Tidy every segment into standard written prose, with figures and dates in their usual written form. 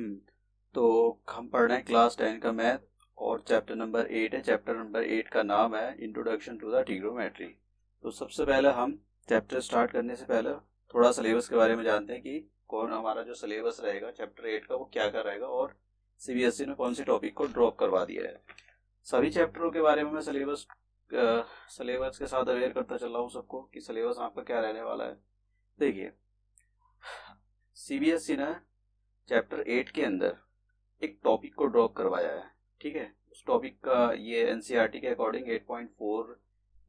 हम्म तो हम पढ़ रहे हैं क्लास 10 का मैथ और चैप्टर नंबर 8 है। चैप्टर नंबर 8 का नाम है इंट्रोडक्शन टू द ट्रिग्नोमेट्री। तो सबसे पहले हम चैप्टर स्टार्ट करने से पहले थोड़ा सिलेबस के बारे में जानते हैं कि कौन हमारा जो सिलेबस रहेगा चैप्टर 8 का वो क्या क्या रहेगा और सीबीएसई ने कौन सी टॉपिक को ड्रॉप करवा दिया है। सभी चैप्टरों के बारे में मैं सिलेबस के साथ अवेयर करता चल रहा हूँ सबको कि सिलेबस आपका क्या रहने वाला है। देखिए, सीबीएसई ने चैप्टर 8 के अंदर एक टॉपिक को ड्रॉप करवाया है। ठीक है, उस टॉपिक का ये एनसीईआरटी के अकॉर्डिंग 8.4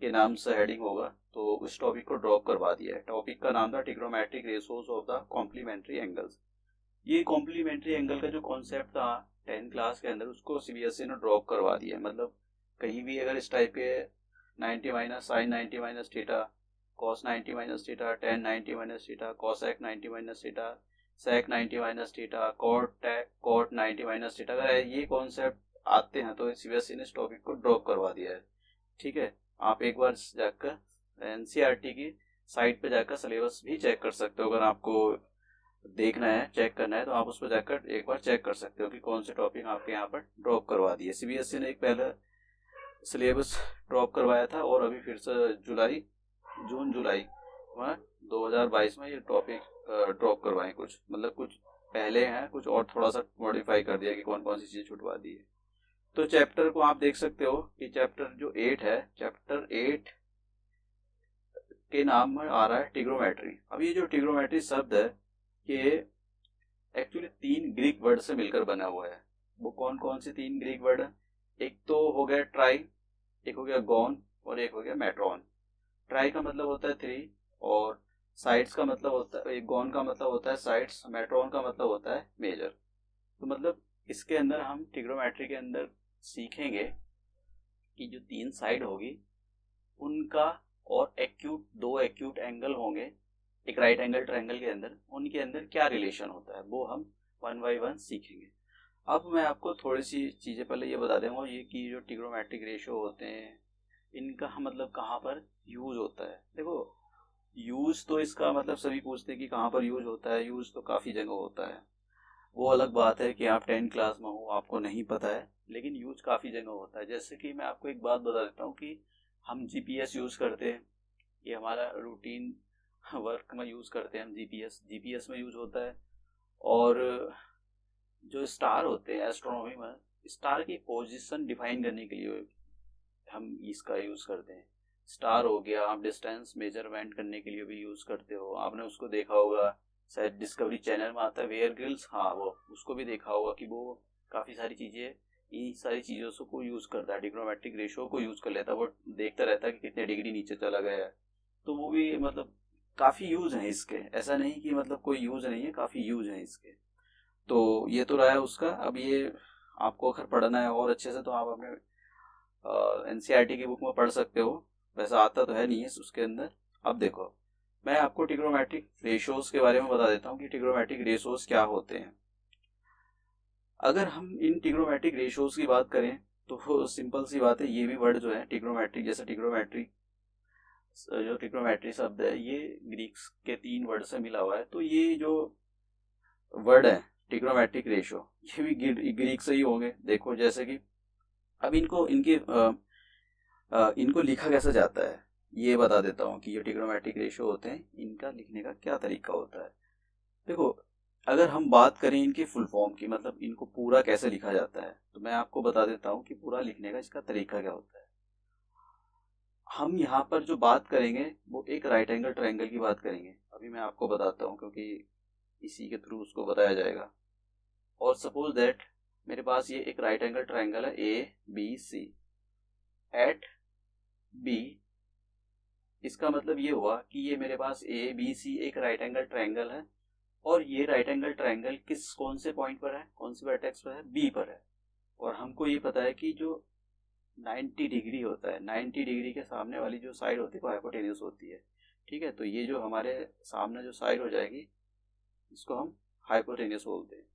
के नाम से हेडिंग होगा। तो उस टॉपिक को ड्रॉप करवा दिया है। टॉपिक का नाम था trigonometric ratios of the complementary angles. ये कॉम्प्लीमेंट्री एंगल का जो कॉन्सेप्ट था 10 क्लास के अंदर, उसको सीबीएसई ने ड्रॉप करवा दिया है। मतलब कहीं भी अगर इस टाइप के 90 minus sine 90 minus theta, cos 90 minus theta, tan 90 minus theta, cosec 90 minus theta, sec 90 minus theta, cot 90 minus theta, अगर ये कॉन्सेप्ट आते हैं तो सीबीएसई ने इस टॉपिक को ड्रॉप करवा दिया है। ठीक है, आप एक बार जाकर एनसीईआरटी की साइट पे जाकर सिलेबस भी चेक कर सकते हो। अगर आपको देखना है, चेक करना है, तो आप उस पर जाकर एक बार चेक कर सकते हो कि कौन से टॉपिक आपके यहाँ पर ड्रॉप करवा दिए। सीबीएसई ने एक पहले सिलेबस ड्रॉप करवाया था और अभी फिर से जून जुलाई में 2022 में ये टॉपिक ड्रॉप करवाए। कुछ मतलब कुछ पहले हैं, कुछ और थोड़ा सा मॉडिफाई कर दिया कि कौन कौन सी चीजें छुटवा दी है। तो चैप्टर को आप देख सकते हो कि चैप्टर जो 8 है, चैप्टर 8 के नाम में आ रहा है ट्रिग्नोमेट्री। अब ये जो ट्रिग्नोमेट्री शब्द है ये एक्चुअली 3 ग्रीक वर्ड से मिलकर बना हुआ है। वो कौन कौन से 3 ग्रीक वर्ड है? एक तो हो गया ट्राई, एक हो गया गॉन और एक हो गया मेट्रॉन। ट्राई का मतलब होता है 3 और साइड्स का मतलब होता है, गॉन का मतलब होता है साइड्स, मेट्रॉन का मतलब होता है मेजर। तो मतलब इसके अंदर हम ट्रिग्नोमेट्री के अंदर सीखेंगे कि जो 3 साइड होगी उनका और दो एक्यूट एंगल होंगे एक राइट एंगल ट्रायंगल के अंदर, उनके अंदर क्या रिलेशन होता है वो हम वन बाय वन सीखेंगे। अब मैं आपको थोड़ी सी चीज़ें पहले ये बता दूंगा ये कि जो ट्रिग्नोमेट्रिक रेशियो होते हैं इनका मतलब कहाँ पर यूज होता है। देखो, यूज तो इसका मतलब सभी पूछते हैं कि कहाँ पर यूज होता है। यूज तो काफ़ी जगह होता है। वो अलग बात है कि आप 10 क्लास में हो, आपको नहीं पता है, लेकिन यूज काफ़ी जगह होता है। जैसे कि मैं आपको एक बात बता देता हूँ कि हम जीपीएस यूज़ करते हैं। ये हमारा रूटीन वर्क में यूज़ करते हैं हम। जीपीएस जीपीएस में यूज होता है। और जो स्टार होते हैं एस्ट्रोनॉमी में, स्टार की पोजीशन डिफाइन करने के लिए हम इसका यूज़ करते हैं। स्टार हो गया, आप डिस्टेंस मेजरमेंट करने के लिए भी यूज़ करते हो। आपने उसको देखा होगा, शायद डिस्कवरी चैनल में आता है वेयर ग्रिल्स, हाँ वो उसको भी देखा होगा कि वो काफ़ी सारी चीज़ें, इन सारी चीज़ों को यूज़ करता है, ट्रिग्नोमेट्रिक रेशियो को यूज़ कर लेता है। वो देखता रहता है कि कितने डिग्री नीचे चला गया है। तो वो भी मतलब काफ़ी यूज़ है इसके। ऐसा नहीं कि मतलब कोई यूज़ नहीं है, काफ़ी यूज़ है इसके। तो ये तो रहा है उसका। अब ये आपको अगर पढ़ना है और अच्छे से तो आप अपने एनसीईआरटी की बुक में पढ़ सकते हो। वैसा आता तो है नहीं है उसके अंदर। अब देखो, मैं आपको ट्रिग्नोमेट्रिक रेशियोज के बारे में बता देता हूँ कि ट्रिग्नोमेट्रिक रेशियोज क्या होते हैं। अगर हम इन ट्रिग्नोमेट्रिक रेशियोज की बात करें तो सिंपल सी बात है, ये भी वर्ड जो है ट्रिग्नोमेट्रिक, जैसे ट्रिग्नोमेट्रिक जो ट्रिग्नोमेट्री शब्द है ये ग्रीक्स के 3 वर्ड से मिला हुआ है। तो ये जो वर्ड है ट्रिग्नोमेट्रिक रेशियो, ये भी ग्रीक से ही होंगे। देखो जैसे कि अब इनको लिखा कैसे जाता है ये बता देता हूँ कि ये ट्रिग्नोमेट्रिक रेशियो होते हैं, इनका लिखने का क्या तरीका होता है। देखो, अगर हम बात करें इनकी फुल फॉर्म की, मतलब इनको पूरा कैसे लिखा जाता है, तो मैं आपको बता देता हूँ कि पूरा लिखने का इसका तरीका क्या होता है। हम यहाँ पर जो बात करेंगे वो एक राइट एंगल ट्रायंगल की बात करेंगे। अभी मैं आपको बताता हूँ क्योंकि इसी के थ्रू उसको बताया जाएगा। और सपोज दैट मेरे पास ये एक राइट एंगल ट्रायंगल है ABC एट बी। इसका मतलब ये हुआ कि ये मेरे पास ABC एक राइट एंगल ट्रायंगल है और ये राइट एंगल ट्रायंगल कौन से पॉइंट पर है, कौन से वर्टेक्स पर है, बी पर है। और हमको ये पता है कि जो 90 डिग्री होता है, 90 डिग्री के सामने वाली जो साइड होती है वो हाइपोटेन्यूस होती है। ठीक है, तो ये जो हमारे सामने जो साइड हो जाएगी इसको हम हाइपोटेन्यूस बोलते हैं।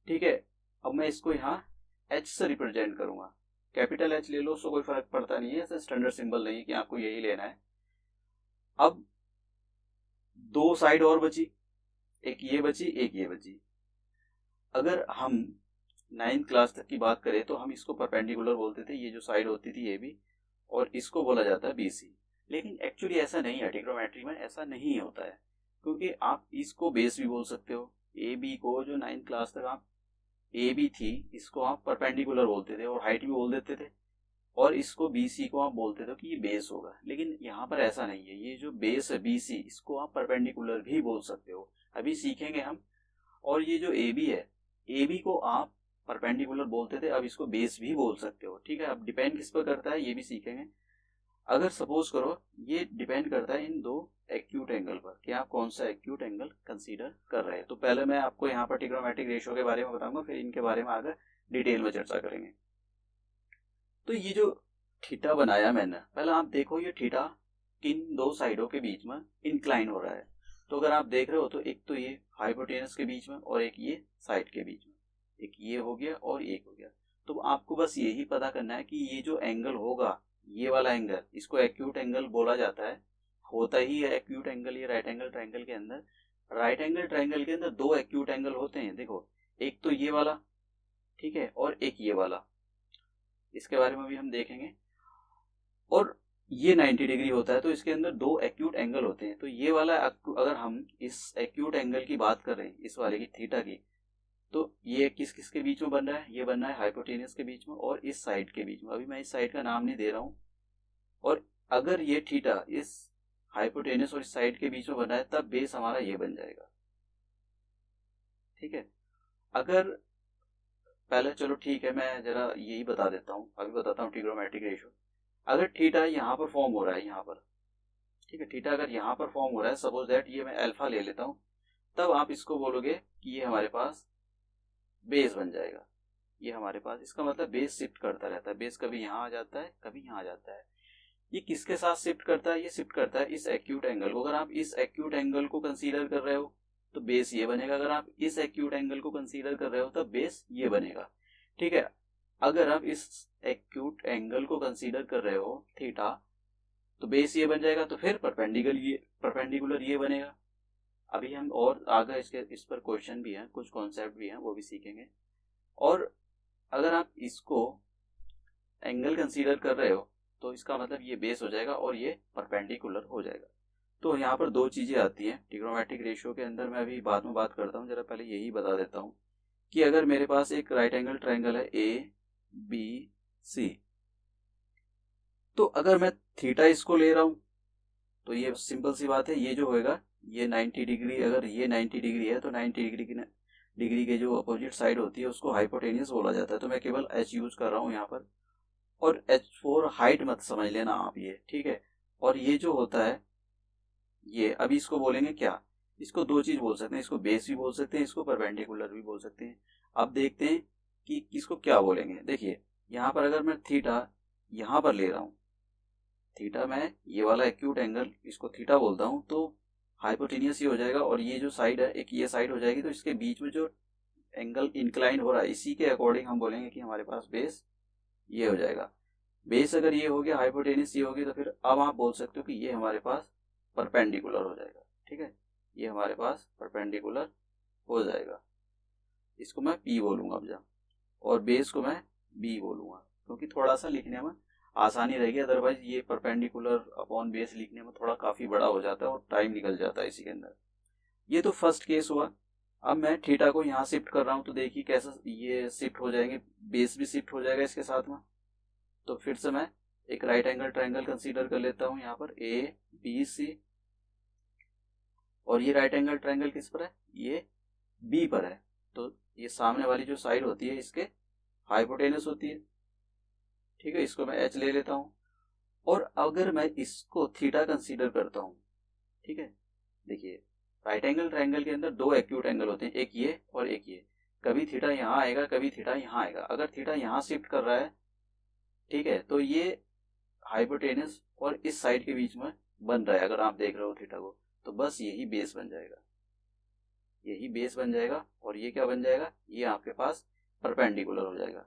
ठीक है, अब मैं इसको यहाँ एच से रिप्रेजेंट करूंगा। कैपिटल एच ले लो, उसको कोई फर्क पड़ता नहीं है, ऐसा स्टैंडर्ड सिंबल नहीं है कि आपको यही लेना है। अब 2 साइड और बची, एक ये बची एक ये बची। अगर हम 9th क्लास तक की बात करें तो हम इसको परपेंडिकुलर बोलते थे, ये जो साइड होती थी ए बी, और इसको बोला जाता है बी सी। लेकिन एक्चुअली ऐसा नहीं है, ट्रिग्नोमेट्री में ऐसा नहीं होता है, क्योंकि आप इसको बेस भी बोल सकते हो। ए बी को जो 9th क्लास तक आप ए बी थी, इसको आप परपेंडिकुलर बोलते थे और हाइट भी बोल देते थे, और इसको बी सी को आप बोलते थे कि ये बेस होगा। लेकिन यहाँ पर ऐसा नहीं है, ये जो बेस है बी सी, इसको आप परपेंडिकुलर भी बोल सकते हो, अभी सीखेंगे हम। और ये जो ए बी है, ए बी को आप परपेंडिकुलर बोलते थे, अब इसको बेस भी बोल सकते हो, ठीक है। अब डिपेंड किस पर करता है ये भी सीखेंगे। अगर सपोज करो, ये डिपेंड करता है इन दो एक्यूट एंगल पर कि आप कौन सा एक्यूट एंगल कंसीडर कर रहे हैं। तो पहले मैं आपको यहाँ पर ट्रिग्नोमेट्रिक रेशियो के बारे में बताऊंगा, फिर इनके बारे में आगे डिटेल में चर्चा करेंगे। तो ये जो थीटा बनाया मैंने, पहले आप देखो ये थीटा किन दो साइडों के बीच में इंक्लाइन हो रहा है। तो अगर आप देख रहे हो तो एक तो ये हाइपोटेनस के बीच में और एक ये साइड के बीच में, एक ये हो गया और एक हो गया। तो आपको बस यही पता करना है कि ये जो एंगल होगा, ये वाला एंगल, इसको एक्यूट एंगल बोला जाता है। होता ही है एक्यूट एंगल ये राइट एंगल ट्रायंगल के अंदर। राइट एंगल ट्रायंगल के अंदर दो एक्यूट एंगल होते हैं, देखो, एक तो ये वाला, ठीक है, और एक ये वाला, इसके बारे में भी हम देखेंगे। और ये 90 डिग्री होता है, तो इसके अंदर दो एक्यूट एंगल होते हैं। तो ये वाला अगर हम इस एक्यूट एंगल की बात कर रहे हैं, इस वाले की, थीटा की, तो ये किस किस के बीच में बन रहा है, ये बन रहा है हाइपोटेनस के बीच में और इस साइड के बीच में। अभी मैं इस साइड का नाम नहीं दे रहा हूं। और अगर ये थीटा इस हाइपोटेनस और इस साइड के बीच में बन रहा है, तब बेस हमारा ये बन जाएगा, ठीक है। अगर पहले, चलो ठीक है, मैं जरा यही बता देता हूँ, अभी बताता हूँ ट्रिग्नोमेट्रिक रेशियो। अगर थीटा यहाँ पर फॉर्म हो रहा है, यहाँ पर, ठीक है, थीटा अगर यहाँ पर फॉर्म हो रहा है, सपोज दैट ये मैं अल्फा ले लेता हूँ, तब आप इसको बोलोगे कि ये हमारे पास बेस बन जाएगा। ये हमारे पास, इसका मतलब बेस शिफ्ट करता रहता है, बेस कभी यहाँ आ जाता है कभी यहाँ आ जाता है। ये किसके साथ शिफ्ट करता है, ये शिफ्ट करता है इस एक्यूट एंगल को। अगर आप इस एक्यूट एंगल को कंसीडर कर रहे हो तो बेस ये बनेगा, अगर आप इस एक्यूट एंगल को कंसीडर कर रहे हो तब बेस ये बनेगा, ठीक है। अगर आप इस एक्यूट एंगल को कंसीडर कर रहे हो थीटा, तो बेस ये बन जाएगा, तो फिर परपेंडिकुलर ये बनेगा। अभी हम और आगे इस पर क्वेश्चन भी है, कुछ कॉन्सेप्ट भी है, वो भी सीखेंगे। और अगर आप इसको एंगल कंसीडर कर रहे हो तो इसका मतलब ये बेस हो जाएगा और ये परपेंडिकुलर हो जाएगा। तो यहाँ पर दो चीजें आती हैं ट्रिग्नोमेट्रिक रेशियो के अंदर, मैं अभी बाद में बात करता हूँ, जरा पहले यही बता देता हूँ कि अगर मेरे पास एक राइट एंगल ट्रायंगल है ए बी सी, तो अगर मैं थीटा इसको ले रहा हूं, तो ये सिंपल सी बात है, ये जो होएगा ये 90 डिग्री, अगर ये 90 डिग्री है तो 90 डिग्री के जो अपोजिट साइड होती है उसको हाइपोटेनियस बोला जाता है। तो मैं केवल एच यूज कर रहा हूँ यहाँ पर, और H4 हाइट मत समझ लेना आप ये, ठीक है। और ये जो होता है, ये अभी इसको बोलेंगे क्या, इसको दो चीज बोल सकते हैं, इसको बेस भी बोल सकते हैं, इसको परपेंडिकुलर भी बोल सकते हैं। अब देखते हैं कि इसको क्या बोलेंगे। देखिए, यहाँ पर अगर मैं थीटा यहाँ पर ले रहा हूँ, थीटा मैं ये वाला एक्यूट एंगल, इसको थीटा बोलता हूँ, तो हाइपोटेनियस ही हो जाएगा, और ये जो साइड है एक ये साइड हो जाएगी, तो इसके बीच में जो एंगल इंक्लाइन हो रहा है, इसी के अकॉर्डिंग हम बोलेंगे कि हमारे पास बेस ये हो जाएगा। बेस अगर ये हो गया, हाइपोटेनिस ये होगी, तो फिर अब आप बोल सकते हो कि ये हमारे पास परपेंडिकुलर हो जाएगा, ठीक है, ये हमारे पास परपेंडिकुलर हो जाएगा। इसको मैं पी बोलूंगा अब जब, और बेस को मैं बी बोलूंगा, क्योंकि थोड़ा सा लिखने में आसानी रहेगी। अदरवाइज ये परपेंडिकुलर अपॉन बेस लिखने में थोड़ा काफी बड़ा हो जाता है और टाइम निकल जाता है इसी के अंदर। ये तो फर्स्ट केस हुआ। अब मैं थीटा को यहाँ शिफ्ट कर रहा हूँ, तो देखिए कैसा ये शिफ्ट हो जाएंगे, बेस भी शिफ्ट हो जाएगा इसके साथ में। तो फिर से मैं एक राइट एंगल ट्रायंगल कंसीडर कर लेता हूं यहाँ पर ए बी सी, और ये राइट एंगल ट्रायंगल किस पर है, ये बी पर है। तो ये सामने वाली जो साइड होती है इसके हाइपोटेनस होती है, ठीक है, इसको मैं एच ले लेता हूं। और अगर मैं इसको थीटा कंसीडर करता हूं, ठीक है, देखिए राइट एंगल ट्रायंगल के अंदर दो एक्यूट एंगल होते हैं, एक ये और एक ये। कभी थीटा यहाँ आएगा, कभी थीटा यहाँ आएगा। अगर थीटा यहाँ शिफ्ट कर रहा है, ठीक है, तो ये हाइपोटेनस और इस साइड के बीच में बन रहा है, अगर आप देख रहे हो थीटा को, तो बस यही बेस बन जाएगा, यही बेस बन जाएगा। और ये क्या बन जाएगा, ये आपके पास परपेंडिकुलर हो जाएगा।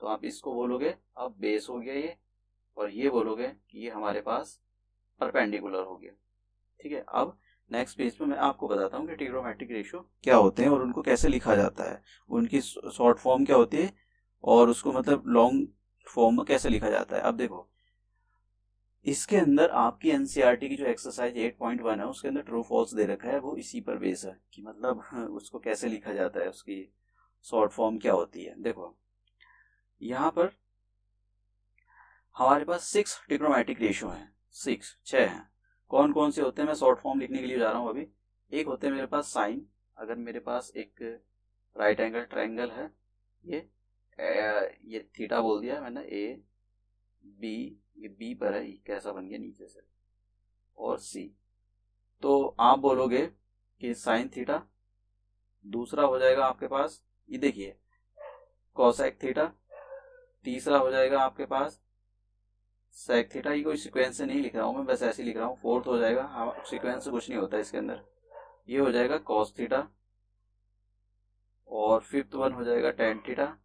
तो आप इसको बोलोगे अब बेस हो गया ये, और ये बोलोगे कि ये हमारे पास परपेंडिकुलर हो गया, ठीक है। अब नेक्स्ट पेज पे मैं आपको बताता हूँ कि ट्रिग्नोमेट्रिक रेशियो क्या होते हैं और उनको कैसे लिखा जाता है, उनकी शॉर्ट फॉर्म क्या होती है और उसको मतलब लॉन्ग फॉर्म में कैसे लिखा जाता है। अब देखो इसके अंदर आपकी एनसीईआरटी की जो एक्सरसाइज 8.1 है उसके अंदर ट्रू फॉल्स दे रखा है, वो इसी पर बेस है कि मतलब उसको कैसे लिखा जाता है, उसकी शॉर्ट फॉर्म क्या होती है। देखो यहाँ पर हमारे पास 6 ट्रिग्नोमेट्रिक रेशियो हैं, 6 हैं। कौन कौन से होते हैं मैं शॉर्ट फॉर्म लिखने के लिए जा रहा हूँ अभी। एक होते हैं मेरे पास साइन, अगर मेरे पास एक राइट एंगल ट्रायंगल है, ये थीटा बोल दिया मैंने, ए बी, ये बी पर है, ये कैसा बन गया नीचे से, और सी, तो आप बोलोगे कि साइन थीटा। दूसरा हो जाएगा आपके पास, ये देखिए कोसेक थीटा। तीसरा हो जाएगा आपके पास सेक थीटा, ये कोई सीक्वेंस से नहीं लिख रहा हूँ मैं, बस ऐसे ही लिख रहा हूँ। फोर्थ हो जाएगा, हाँ सीक्वेंस से कुछ नहीं होता इसके अंदर, ये हो जाएगा कॉस थीटा। और फिफ्थ वन हो जाएगा टेन थीटा।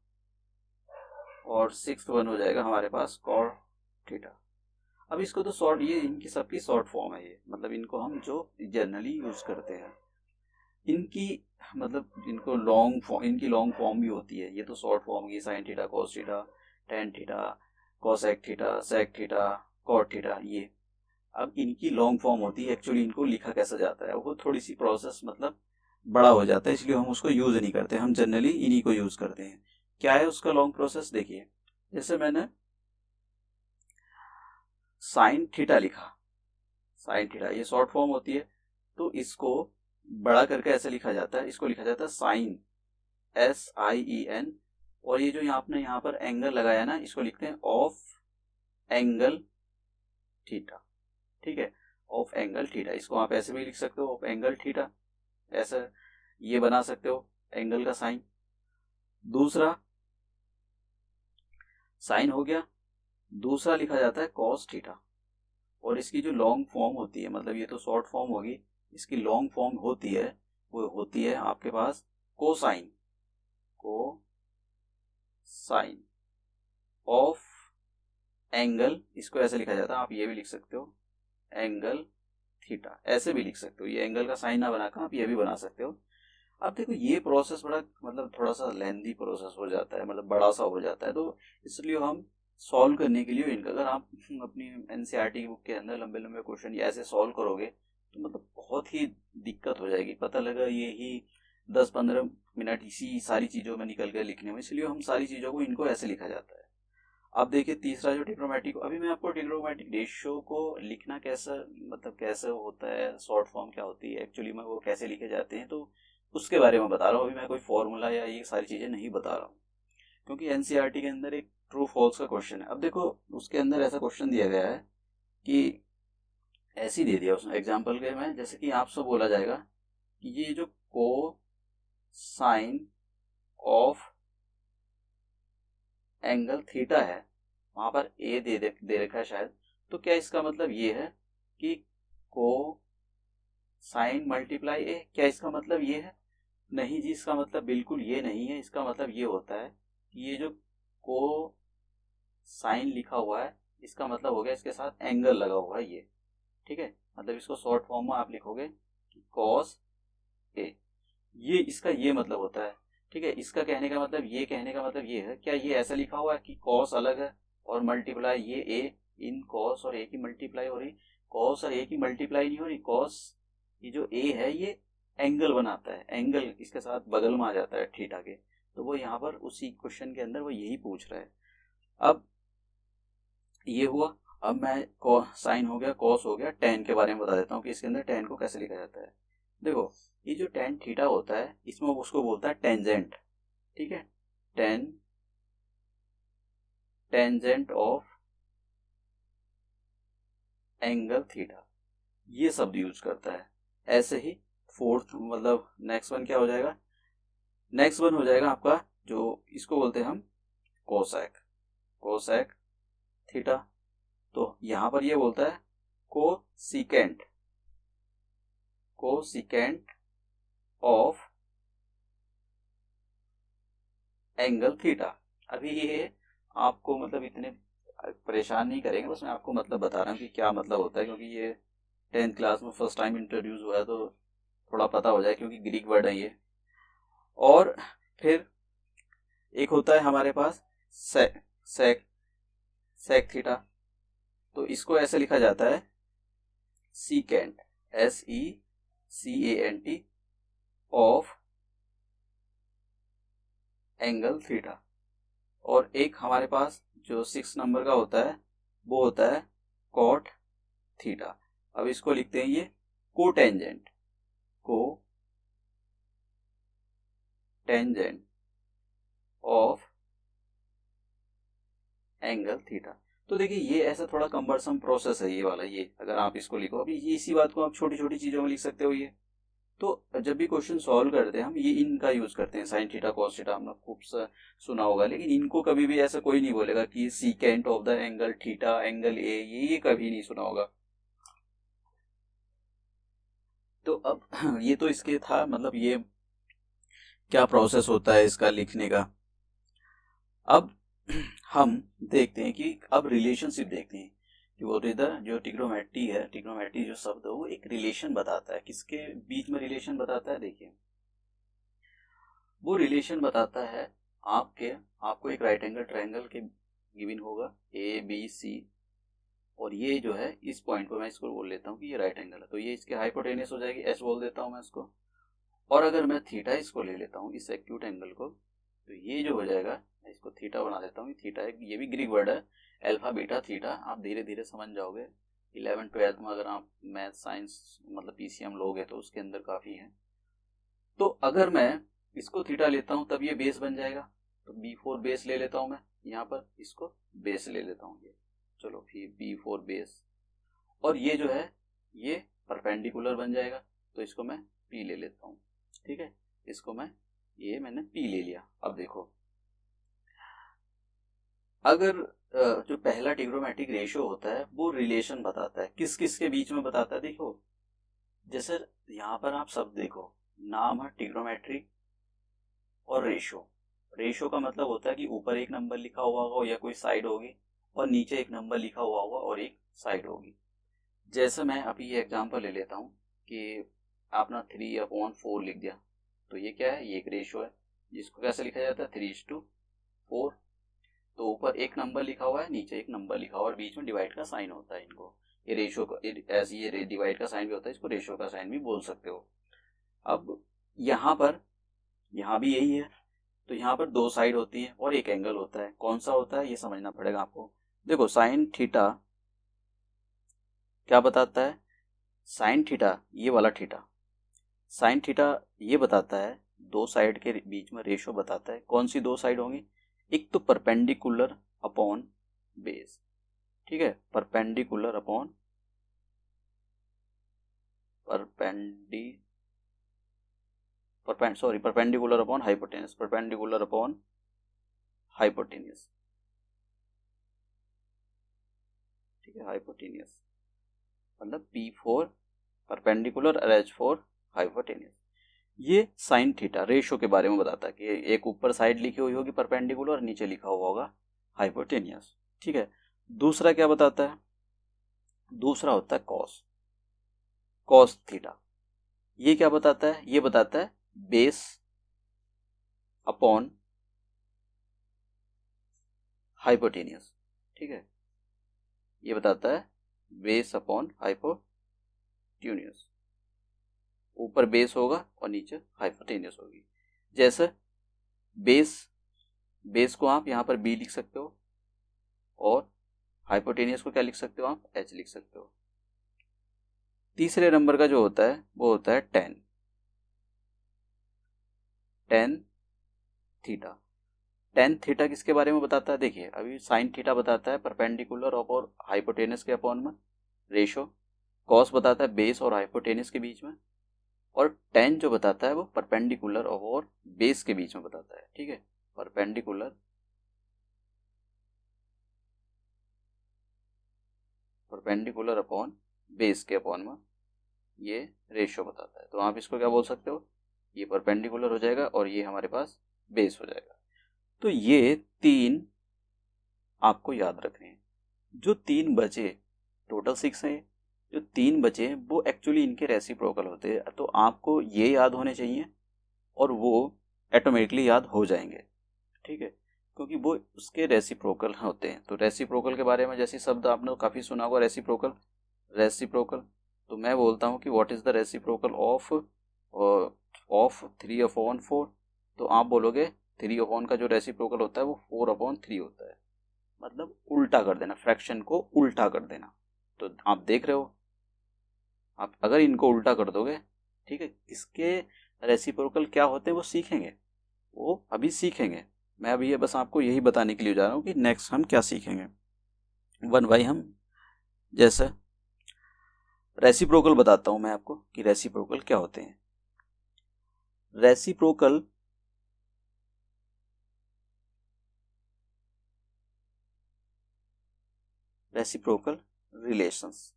और सिक्स्थ वन हो जाएगा हमारे पास कॉट थीटा। अब इसको तो शॉर्ट, ये इनकी सबकी शॉर्ट फॉर्म है, ये मतलब इनको हम जो जनरली यूज करते हैं, इनकी मतलब इनको लॉन्ग फॉर्म, इनकी लॉन्ग फॉर्म भी होती है। ये तो शॉर्ट फॉर्म की sine theta cos theta tan theta cosec theta sec theta cot theta, ये अब इनकी लॉन्ग फॉर्म होती है। एक्चुअली इनको लिखा कैसे जाता है वो थोड़ी सी प्रोसेस मतलब बड़ा हो जाता है, इसलिए हम उसको यूज नहीं करते, हम जनरली इन्हीं को यूज करते हैं। क्या है उसका लॉन्ग प्रोसेस, देखिए जैसे मैंने साइन थीटा लिखा, साइन थीटा ये शॉर्ट फॉर्म होती है, तो इसको बड़ा करके ऐसे लिखा जाता है, इसको लिखा जाता है साइन, SIEN। और ये जो आपने यहाँ पर एंगल लगाया ना, इसको लिखते हैं ऑफ एंगल थीटा, ठीक है, ऑफ एंगल थीटा। इसको आप ऐसे भी लिख सकते हो ऑफ एंगल थीटा, ऐसा ये बना सकते हो एंगल का साइन। दूसरा साइन हो गया, दूसरा लिखा जाता है कॉस थीटा। और इसकी जो लॉन्ग फॉर्म होती है, मतलब ये तो शॉर्ट फॉर्म होगी, इसकी लॉन्ग फॉर्म होती है, वो होती है आपके पास कोसाइन, को साइन ऑफ एंगल, इसको ऐसे लिखा जाता है, आप ये भी लिख सकते हो एंगल थीटा, ऐसे भी लिख सकते हो। ये एंगल का साइन ना बनाकर आप ये भी बना सकते हो। अब देखो ये प्रोसेस बड़ा मतलब थोड़ा सा लेंदी प्रोसेस हो जाता है, मतलब बड़ा सा हो जाता है, तो इसलिए हम सॉल्व करने के लिए इनका, अगर आप अपनी एनसीईआरटी की बुक के अंदर लंबे लंबे क्वेश्चन ये ऐसे सॉल्व करोगे तो मतलब बहुत ही दिक्कत हो जाएगी, पता लगा ये ही 10-15 मिनट इसी सारी चीजों में निकल गए लिखने में, इसलिए हम सारी चीजों को इनको ऐसे लिखा जाता है। अब देखिए तीसरा जो ट्रिग्नोमेट्रिक, अभी मैं आपको ट्रिग्नोमेट्रिक रेशियो को लिखना कैसा मतलब कैसे होता है, शॉर्ट फॉर्म क्या होती है एक्चुअली में, वो कैसे लिखे जाते हैं, तो उसके बारे में बता रहा हूँ। अभी मैं कोई फॉर्मूला या ये सारी चीजें नहीं बता रहा हूँ, क्योंकि एनसीईआरटी के अंदर एक ट्रू फॉल्स का क्वेश्चन है। अब देखो उसके अंदर ऐसा क्वेश्चन दिया गया है कि ऐसे ही दे दिया उसने एग्जाम्पल के में, जैसे कि आपसे बोला जाएगा कि ये जो को साइन ऑफ एंगल थीटा है, वहां पर ए दे रखा है शायद, तो क्या इसका मतलब ये है कि को साइन मल्टीप्लाई ए, क्या इसका मतलब ये है? नहीं जी, इसका मतलब बिल्कुल ये नहीं है। इसका मतलब ये होता है कि ये जो को साइन लिखा हुआ है, इसका मतलब हो गया इसके साथ एंगल लगा हुआ है ये, ठीक है। मतलब इसको शॉर्ट फॉर्म में आप लिखोगे कि कॉस ए, ये इसका ये मतलब होता है, ठीक है। इसका कहने का मतलब, ये कहने का मतलब ये है, क्या ये ऐसा लिखा हुआ है कि कॉस अलग है और मल्टीप्लाई ये ए, इन कॉस और ए की मल्टीप्लाई हो रही, कॉस और ए की मल्टीप्लाई नहीं हो रही, कॉस ये जो ए है ये एंगल बनाता है, एंगल इसके साथ बगल में आ जाता है थीटा के, तो वो यहाँ पर उसी क्वेश्चन के अंदर वो यही पूछ रहा है। अब ये हुआ, अब मैं साइन हो गया कॉस हो गया, टेन के बारे में बता देता हूँ कि इसके अंदर टेन को कैसे लिखा जाता है। देखो ये जो टेन थीटा होता है इसमें उसको बोलता है टेंजेंट, ठीक है, ten tangent of angle theta, ये शब्द यूज करता है। ऐसे ही फोर्थ मतलब नेक्स्ट वन क्या हो जाएगा, नेक्स्ट वन हो जाएगा आपका जो इसको बोलते हैं हम कोसेक, कोसेक थीटा। तो यहां पर ये बोलता है cosecant, cosecant of angle theta. अभी ये आपको मतलब इतने परेशान नहीं करेंगे, बस मैं आपको मतलब बता रहा हूँ कि क्या मतलब होता है, क्योंकि ये 10th क्लास में फर्स्ट टाइम इंट्रोड्यूस हुआ है तो थोड़ा पता हो जाए, क्योंकि ग्रीक वर्ड है ये। और फिर एक होता है हमारे पास सेक सेक थीटा, तो इसको ऐसे लिखा जाता है secant, SECANT of angle theta. और एक हमारे पास जो 6 नंबर का होता है वो होता है कॉट थीटा। अब इसको लिखते हैं ये cotangent, cotangent of angle theta. तो देखिए ये ऐसा थोड़ा कम्बरसम प्रोसेस है ये वाला, ये अगर आप इसको लिखो, अभी इसी बात को आप छोटी छोटी चीजों में लिख सकते हो ये। तो जब भी क्वेश्चन सॉल्व करते हैं हम ये इनका यूज करते हैं, साइन थीटा कॉस थीटा हमने खूब सुना होगा, लेकिन इनको कभी भी ऐसा कोई नहीं बोलेगा कि secant of the angle theta, angle A, ये कभी नहीं सुना होगा। तो अब ये तो इसके था, मतलब ये क्या प्रोसेस होता है इसका लिखने का। अब हम देखते हैं कि अब रिलेशनशिप देखते हैं कि वो इधर जो ट्रिग्नोमेट्री है, ट्रिग्नोमेट्री जो शब्द है वो एक रिलेशन बताता है, किसके बीच में रिलेशन बताता है, देखिए वो रिलेशन बताता है आपको एक राइट एंगल ट्रायंगल के गिवन होगा ABC, और ये जो है इस पॉइंट को मैं इसको बोल लेता हूँ कि ये राइट एंगल है, तो ये इसके हाइपोटेनियस हो जाएगी, S बोल देता हूँ मैं इसको। और अगर मैं थीटा इसको ले लेता हूँ, इस एक्यूट एंगल को, तो ये जो हो जाएगा, मैं इसको थीटा बना देता हूँ, थीटा है, ये भी ग्रीक वर्ड है, अल्फा बीटा थीटा, आप धीरे धीरे समझ जाओगे। 11th 12th में अगर आप मैथ साइंस मतलब PCM लोगे तो उसके अंदर काफी है। तो अगर मैं इसको थीटा लेता हूँ तब ये बेस बन जाएगा, तो B4 बेस ले लेता हूँ मैं, यहाँ पर इसको बेस ले लेता हूँ ये, चलो फिर B4 बेस, और ये जो है ये परपेंडिकुलर बन जाएगा, तो इसको मैं P ले लेता हूँ, ठीक है, इसको मैंने P ले लिया। अब देखो अगर जो पहला ट्रिग्नोमेट्रिक रेशियो होता है वो रिलेशन बताता है, किस किस के बीच में बताता है, देखो जैसे यहाँ पर आप सब देखो, नाम है ट्रिग्नोमेट्रिक और रेशियो। रेशियो का मतलब होता है कि ऊपर एक नंबर लिखा हुआ होगा या कोई साइड होगी, और नीचे एक नंबर लिखा हुआ होगा और एक साइड होगी। जैसे मैं अभी ये एग्जांपल ले लेता हूँ कि आपने 3/4 लिख दिया, तो ये क्या है, ये एक रेशियो है, जिसको कैसे लिखा जाता है 3:4। तो ऊपर एक नंबर लिखा हुआ है, नीचे एक नंबर लिखा हुआ है, और बीच में डिवाइड का साइन होता है, इनको ये रेशियो का, ऐसे ये डिवाइड का साइन भी होता है, इसको रेशियो का साइन भी बोल सकते हो। अब यहाँ भी यही है, तो यहाँ पर 2 साइड होती है और एक एंगल होता है, कौन सा होता है ये समझना पड़ेगा आपको। देखो साइन थीटा क्या बताता है, साइन थीटा ये वाला थीटा, साइन थीटा ये बताता है 2 साइड के बीच में रेशियो बताता है, कौन सी 2 साइड होंगी, एक तो परपेंडिकुलर अपॉन बेस, ठीक है, perpendicular upon perpendicular upon hypotenuse, perpendicular upon hypotenuse, ठीक है, हाइपोटेनियस मतलब P4 परपेंडिकुलर और H4 हाइपोटेनियस। ये साइन थीटा रेशियो के बारे में बताता है कि एक ऊपर साइड लिखी हुई होगी परपेंडिकुलर और नीचे लिखा हुआ होगा हाइपोटेनियस, ठीक है। दूसरा क्या बताता है, दूसरा होता है कॉस, कॉस थीटा। ये क्या बताता है, ये बताता है बेस अपॉन हाइपोटेनियस, ठीक है, ये बताता है बेस अपॉन हाइपोटेनियस, ऊपर बेस होगा और नीचे हाइपोटेनियस होगी। जैसे बेस को आप यहाँ पर B लिख सकते हो, और हाइपोटेनियस को क्या लिख सकते हो आप, H लिख सकते हो। तीसरे नंबर का जो होता है वो होता है टेन थीटा। टेन थीटा किसके बारे में बताता है, देखिए अभी साइन थीटा बताता है परपेंडिकुलर और हाइपोटेनियस के अपॉन में रेशो, कॉस बताता है बेस और हाइपोटेनियस के बीच में, और टेन जो बताता है वो परपेंडिकुलर और बेस के बीच में बताता है, ठीक है, परपेंडिकुलर अपॉन बेस के अपॉन में ये रेशियो बताता है। तो आप इसको क्या बोल सकते हो, ये परपेंडिकुलर हो जाएगा और ये हमारे पास बेस हो जाएगा। तो ये 3 आपको याद रखने हैं, जो 3 बचे, टोटल 6 है, जो 3 बचे वो एक्चुअली इनके रेसिप्रोकल होते हैं, तो आपको ये याद होने चाहिए और वो ऑटोमेटिकली याद हो जाएंगे, ठीक है, क्योंकि वो उसके रेसिप्रोकल होते हैं। तो रेसिप्रोकल के बारे में जैसे शब्द आपने काफ़ी सुना होगा, रेसिप्रोकल। रेसिप्रोकल तो मैं बोलता हूँ कि what is the reciprocal of 3/4। तो आप बोलोगे 3/4 का जो रेसिप्रोकल होता है वो 4/3 होता है, मतलब उल्टा कर देना, फ्रैक्शन को उल्टा कर देना। तो आप देख रहे हो, आप अगर इनको उल्टा कर दोगे, ठीक है, इसके रेसिप्रोकल क्या होते हैं वो सीखेंगे, वो अभी सीखेंगे। मैं अभी ये बस आपको यही बताने के लिए जा रहा हूँ कि नेक्स्ट हम क्या सीखेंगे वन बाई हम। जैसे रेसिप्रोकल बताता हूँ मैं आपको कि रेसिप्रोकल क्या होते हैं। रेसिप्रोकल रेसिप्रोकल रिलेशंस,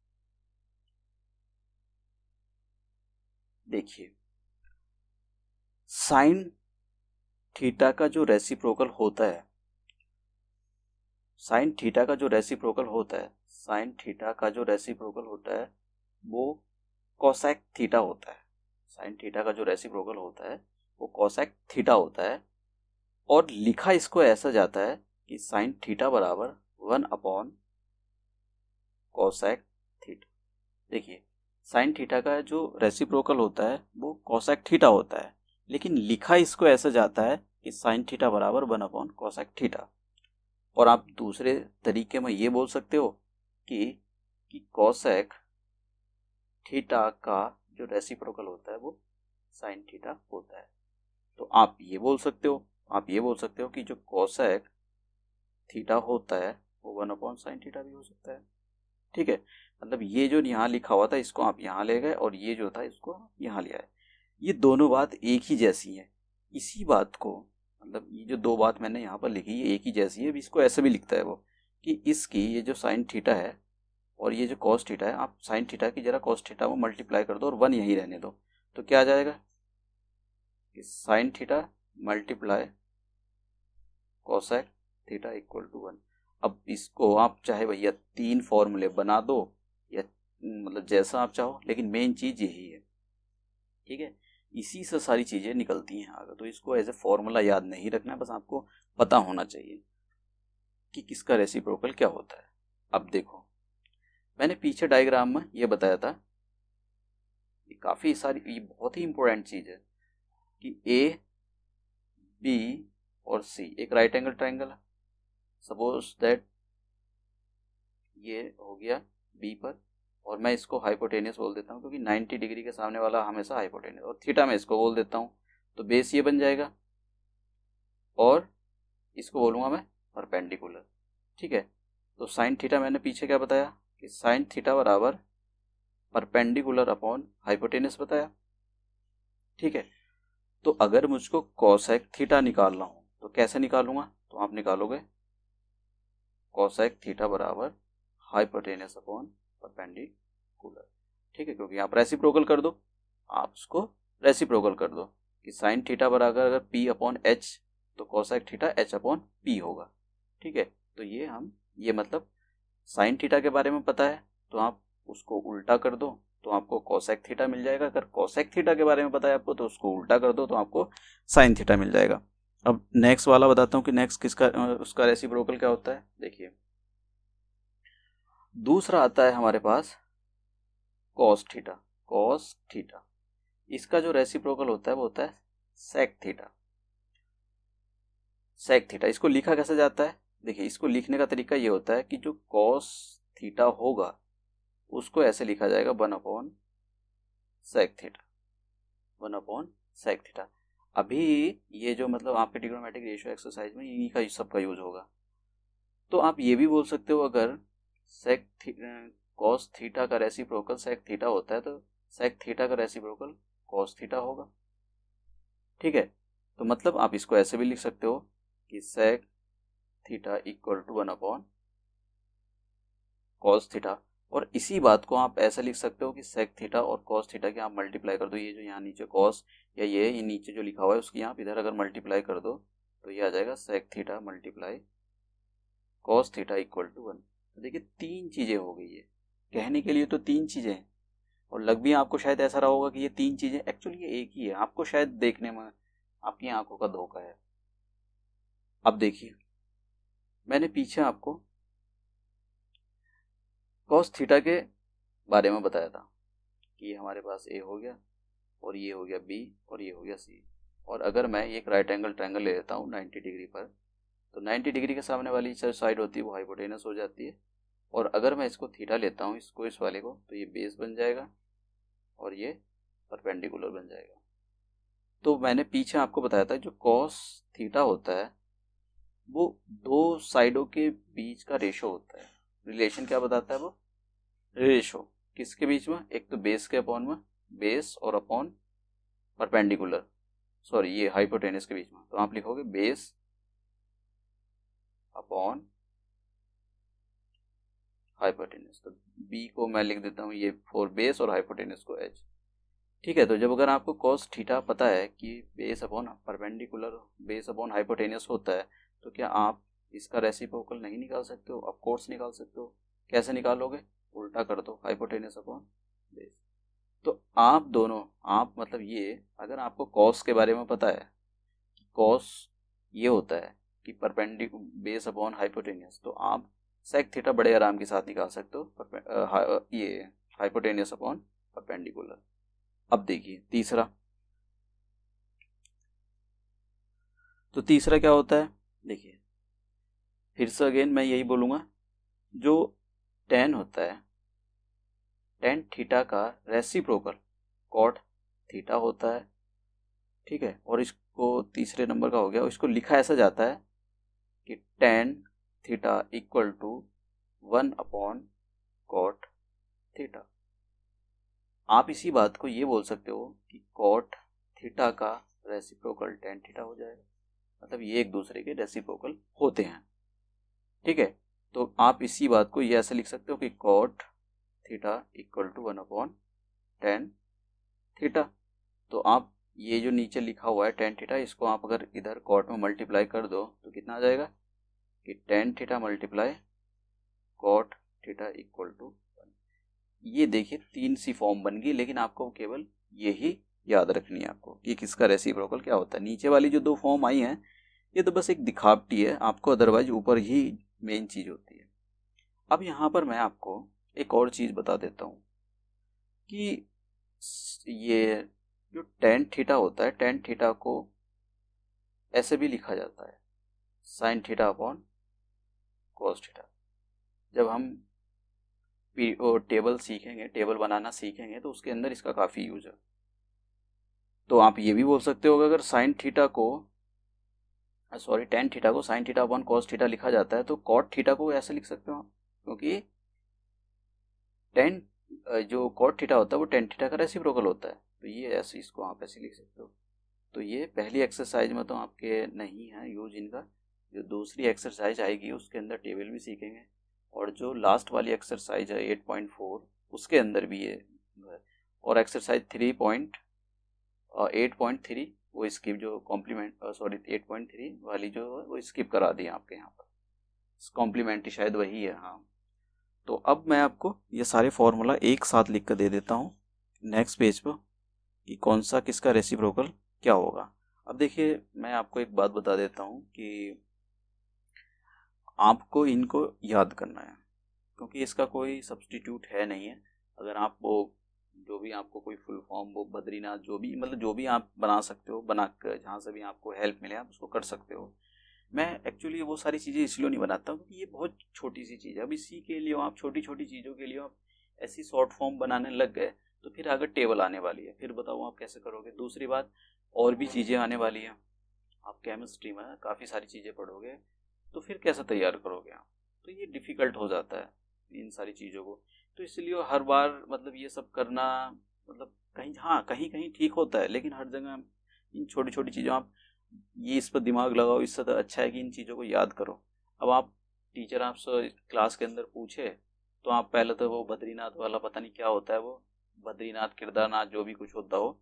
देखिए साइन थीटा का जो रेसिप्रोकल होता है, साइन थीटा का जो रेसिप्रोकल होता है, साइन थीटा का जो रेसिप्रोकल होता है वो कोसेक थीटा होता है। साइन थीटा का जो रेसिप्रोकल होता है वो कोसेक थीटा होता है, और लिखा इसको ऐसा जाता है कि साइन थीटा बराबर 1 कोसेक थीटा। देखिए साइन थीटा का जो रेसिप्रोकल होता है वो कोसेक थीटा होता है, लेकिन लिखा इसको ऐसा जाता है कि साइन थीटा बराबर 1/कोसेक थीटा। और आप दूसरे तरीके में ये बोल सकते हो कि कोसेक थीटा का जो रेसिप्रोकल होता है वो साइन थीटा होता है। तो आप ये बोल सकते हो, कि जो कोसेक थीटा होता है वो 1/साइन थीटा भी हो सकता है, ठीक है। मतलब ये जो यहाँ लिखा हुआ था इसको आप यहाँ ले गए, और ये जो था इसको आप यहाँ ले आए। ये दोनों बात एक ही जैसी है। इसी बात को, मतलब ये जो दो बात मैंने यहाँ पर लिखी है एक ही जैसी है। अब इसको ऐसे भी लिखता है वो कि इसकी ये जो साइन थीटा है और ये जो कॉस थीटा है, आप साइन थीटा की जरा कॉस थीटा को मल्टीप्लाई कर दो और 1 यहीं रहने दो, तो क्या आ जाएगा कि sine theta multiply cosec theta equal to 1। अब इसको आप चाहे भैया 3 फॉर्मूले बना दो या मतलब जैसा आप चाहो, लेकिन मेन चीज यही है, ठीक है। इसी से सारी चीजें निकलती हैं आगे। तो इसको एज ए फॉर्मूला याद नहीं रखना है, बस आपको पता होना चाहिए कि किसका रेसिप्रोकल क्या होता है। अब देखो मैंने पीछे डायग्राम में ये बताया था, ये काफी सारी, ये बहुत ही इंपॉर्टेंट चीज है कि ए बी और सी एक राइट एंगल ट्राइंगल है। सपोज दैट ये हो गया बी पर, और मैं इसको हाइपोटेनियस बोल देता हूँ क्योंकि 90 डिग्री के सामने वाला हमेशा हाइपोटेनियस, और थीटा में इसको बोल देता हूँ, तो बेस ये बन जाएगा और इसको बोलूँगा मैं परपेंडिकुलर, ठीक है। तो साइन थीटा मैंने पीछे क्या बताया कि साइन थीटा बराबर परपेंडिकुलर अपॉन हाइपोटेनियस बताया, ठीक है। तो अगर मुझको कोसेक थीटा निकालना हो तो कैसे निकालूंगा, तो आप निकालोगे कोसेक थीटा बराबर हाइपोटेनियस अपॉन परपेंडिकुलर, ठीक है, क्योंकि आप रेसिप्रोकल कर दो, आप उसको रेसिप्रोकल कर दो कि साइन थीटा बराबर अगर पी अपॉन एच तो cosec theta H upon P होगा, ठीक है। तो ये मतलब साइन थीटा के बारे में पता है तो आप उसको उल्टा कर दो तो आपको कोसेक थीटा मिल जाएगा। अगर कोसेक थीटा के बारे में पता है आपको तो उसको उल्टा कर दो तो आपको साइन थीटा मिल जाएगा। अब नेक्स्ट वाला बताता हूँ कि नेक्स्ट किसका उसका रेसिप्रोकल क्या होता है। देखिए दूसरा आता है हमारे पास कॉस थीटा। कॉस थीटा इसका जो रेसिप्रोकल होता है वो होता है सेक थीटा। सेक थीटा इसको लिखा कैसे जाता है, देखिए इसको लिखने का तरीका ये होता है कि जो कॉस थीटा होगा उसको ऐसे लिखा जाएगा 1/सेक थीटा, 1/सेक थीटा। अभी ये जो मतलब आपके ट्रिग्नोमेट्रिक रेशियो एक्सरसाइज में इन्हीं का सबका यूज होगा। तो आप ये भी बोल सकते हो अगर सेक कॉस थीटा का रेसिप्रोकल सेक थीटा होता है तो सेक थीटा का रेसिप्रोकल कॉस थीटा होगा, ठीक है। तो मतलब आप इसको ऐसे भी लिख सकते हो कि सेक थीटा इक्वल टू 1/कॉस थीटा। और इसी बात को आप ऐसे लिख सकते हो कि सेक थीटा और कॉस थीटा की आप मल्टीप्लाई कर दो, ये जो यहाँ नीचे कॉस या ये नीचे जो लिखा हुआ है उसकी आप इधर अगर मल्टीप्लाई कर दो तो ये आ जाएगा sec theta multiply cos theta equal to 1। तो देखिए 3 चीजें हो गई है, कहने के लिए तो तीन चीज़ें हैं और लग भी आपको शायद ऐसा रहा होगा कि ये तीन चीज़ें, एक्चुअली ये एक ही है, आपको शायद देखने में आपकी आंखों का धोखा है। अब देखिए, मैंने पीछे आपको कॉस थीटा के बारे में बताया था कि ये हमारे पास ए हो गया और ये हो गया बी और ये हो गया सी। और अगर मैं एक राइट एंगल ट्रायंगल ले लेता हूँ 90 डिग्री पर, तो 90 डिग्री के सामने वाली जो साइड होती है वो हाइपोटेनस हो जाती है। और अगर मैं इसको थीटा लेता हूँ, इसको इस वाले को, तो ये बेस बन जाएगा और ये परपेंडिकुलर बन जाएगा। तो मैंने पीछे आपको बताया था जो कॉस थीटा होता है वो दो साइडों के बीच का रेशो होता है। रिलेशन क्या बताता है वो? रेशो किसके बीच में? एक तो बेस के अपॉन में, बेस और अपॉन परपेंडिकुलर, सॉरी ये हाइपोटेनस के बीच में। तो आप लिखोगे बेस अपॉन हाइपोटेनस। तो बी को मैं लिख देता हूँ ये फॉर बेस और हाइपोटेनस को एच। ठीक है, तो जब अगर आपको कॉस थीटा पता है कि base upon perpendicular base upon hypotenuse होता है, तो क्या आप इसका रेसिप्रोकल नहीं निकाल सकते हो? ऑफ कोर्स निकाल सकते हो। कैसे निकालोगे? उल्टा कर दो, हाइपोटेनस अपॉन बेस। तो आप दोनों, आप मतलब ये, अगर आपको कॉस के बारे में पता है कि कॉस ये होता है कि परपेंडिकुलर बेस अपॉन हाइपोटेनस, तो आप सेक थीटा बड़े आराम के साथ निकाल सकते हो, ये हाइपोटेनस अपॉन परपेंडिकुलर। अब देखिए तीसरा, तो तीसरा क्या होता है? देखिए फिर से अगेन मैं यही बोलूँगा, जो टेन होता है, टेन थीटा का रेसिप्रोकल कॉट थीटा होता है। ठीक है, और इसको तीसरे नंबर का हो गया, इसको लिखा ऐसा जाता है कि tan theta equal to 1 upon cot theta. आप इसी बात को ये बोल सकते हो कि कॉट थीटा का रेसिप्रोकल टेन थीटा हो जाएगा, मतलब ये एक दूसरे के रेसिप्रोकल होते हैं। ठीक है, तो आप इसी बात को ये ऐसे लिख सकते हो कि cot theta equal to 1 upon tan theta. तो आप ये जो नीचे लिखा हुआ है टेन थीटा, इसको आप अगर इधर कॉट में मल्टीप्लाई कर दो तो कितना आ जाएगा कि tan theta multiply cot theta equal to. ये देखिए तीन सी फॉर्म बन गई, लेकिन आपको केवल यही याद रखनी है आपको कि किसका रेसिप्रोकल क्या होता है। नीचे वाली जो दो फॉर्म आई हैं ये तो बस एक दिखावटी है आपको, अदरवाइज ऊपर ही मेन चीज होती है। अब यहाँ पर मैं आपको एक और चीज बता देता हूँ कि ये जो टेन थीटा होता है, टेन थीटा को ऐसे भी लिखा जाता है sine theta upon cos theta. जब हम टेबल सीखेंगे, टेबल बनाना सीखेंगे, तो उसके अंदर इसका काफ़ी यूज है। तो आप ये भी बोल सकते हो कि अगर साइन थीटा को, सॉरी टेन थीटा को sine theta upon cos theta लिखा जाता है, तो कॉट थीटा को ऐसे लिख सकते हो आप, क्योंकि टेन जो कॉट थीटा होता है वो टेन थीटा का रेसिप्रोकल होता है। तो ये ऐसे, इसको आप ऐसे लिख सकते हो। तो ये पहली एक्सरसाइज में तो आपके नहीं है यूज इनका, जो दूसरी एक्सरसाइज आएगी उसके अंदर टेबल भी सीखेंगे, और जो लास्ट वाली एक्सरसाइज है 8.4 उसके अंदर भी ये है। और एक्सरसाइज 8.3 वो स्किप, जो कॉम्प्लीमेंट, सॉरी 8.3 वाली जो है वो स्किप करा दी आपके यहाँ पर, कॉम्प्लीमेंट्री शायद वही है। हाँ, तो अब मैं आपको ये सारे फॉर्मूला एक साथ लिख कर दे देता हूँ नेक्स्ट पेज पर कि कौन सा किसका रेसिप्रोकल क्या होगा। अब देखिए मैं आपको एक बात बता देता हूँ कि आपको इनको याद करना है, क्योंकि इसका कोई सब्स्टिट्यूट है नहीं है। अगर आप वो जो भी आपको कोई फुल फॉर्म, वो बद्रीनाथ, जो भी मतलब जो भी आप बना सकते हो, बना कर जहाँ से भी आपको हेल्प मिले आप उसको कर सकते हो। मैं एक्चुअली वो सारी चीज़ें इसलिए नहीं बनाता हूँ क्योंकि ये बहुत छोटी सी चीज़ है। अब इसी के लिए आप छोटी छोटी चीज़ों के लिए आप ऐसी शॉर्ट फॉर्म बनाने लग गए तो फिर अगर टेबल आने वाली है, फिर बताओ आप कैसे करोगे। दूसरी बात, और भी चीज़ें आने वाली हैं, आप केमिस्ट्री में काफ़ी सारी चीज़ें पढ़ोगे, तो फिर कैसे तैयार करोगे आप? तो ये डिफ़िकल्ट हो जाता है इन सारी चीज़ों को। तो इसलिए हर बार मतलब ये सब करना, मतलब कहीं, हाँ कहीं कहीं ठीक होता है, लेकिन हर जगह इन छोटी छोटी चीज़ों, आप ये इस पर दिमाग लगाओ, इससे तो अच्छा है कि इन चीज़ों को याद करो। अब आप टीचर आपसे क्लास के अंदर पूछे तो आप पहले तो वो बद्रीनाथ वाला पता नहीं क्या होता है, वो बद्रीनाथ केदारनाथ जो भी कुछ होता हो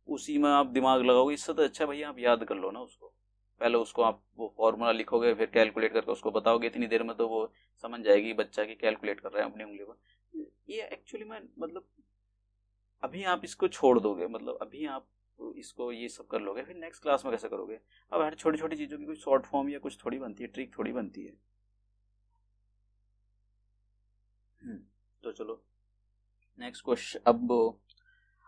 उसी में आप दिमाग लगाओगे, इससे तो अच्छा भैया आप याद कर लो ना उसको। पहले उसको आप वो फॉर्मूला लिखोगे, फिर कैलकुलेट करके उसको बताओगे, इतनी देर में तो वो समझ जाएगी बच्चा कि कैलकुलेट कर रहा है अपनी उंगली पर। ये एक्चुअली में मतलब अभी आप इसको छोड़ दोगे, मतलब अभी आप इसको ये सब कर लोगे, फिर नेक्स्ट क्लास में कैसे करोगे? अब हर छोटी छोटी चीज़ों की कोई शॉर्ट फॉर्म या कुछ थोड़ी बनती है, ट्रिक थोड़ी बनती है। तो चलो नेक्स्ट क्वेश्चन।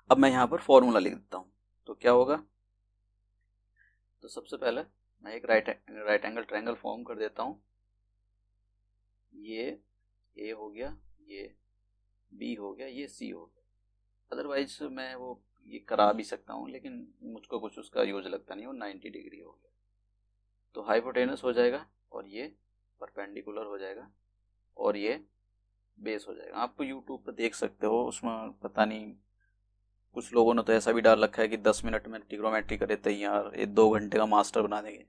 अब मैं यहाँ पर फॉर्मूला लिख देता हूँ, तो क्या होगा? तो सबसे पहले मैं एक राइट एंगल ट्रायंगल फॉर्म कर देता हूँ। ये ए हो गया, ये बी हो गया, ये सी हो गया। अदरवाइज मैं वो ये करा भी सकता हूँ, लेकिन मुझको कुछ उसका यूज लगता नहीं। वो 90 डिग्री हो गया, तो हाइपोटेनस हो जाएगा, और ये परपेंडिकुलर हो जाएगा, और ये बेस हो जाएगा। आप यूट्यूब पर देख सकते हो, उसमें पता नहीं कुछ लोगों ने तो ऐसा भी डाल रखा है कि 10 मिनट में ट्रिग्नोमेट्री करे तैयार, ये 2 घंटे का मास्टर बना देंगे।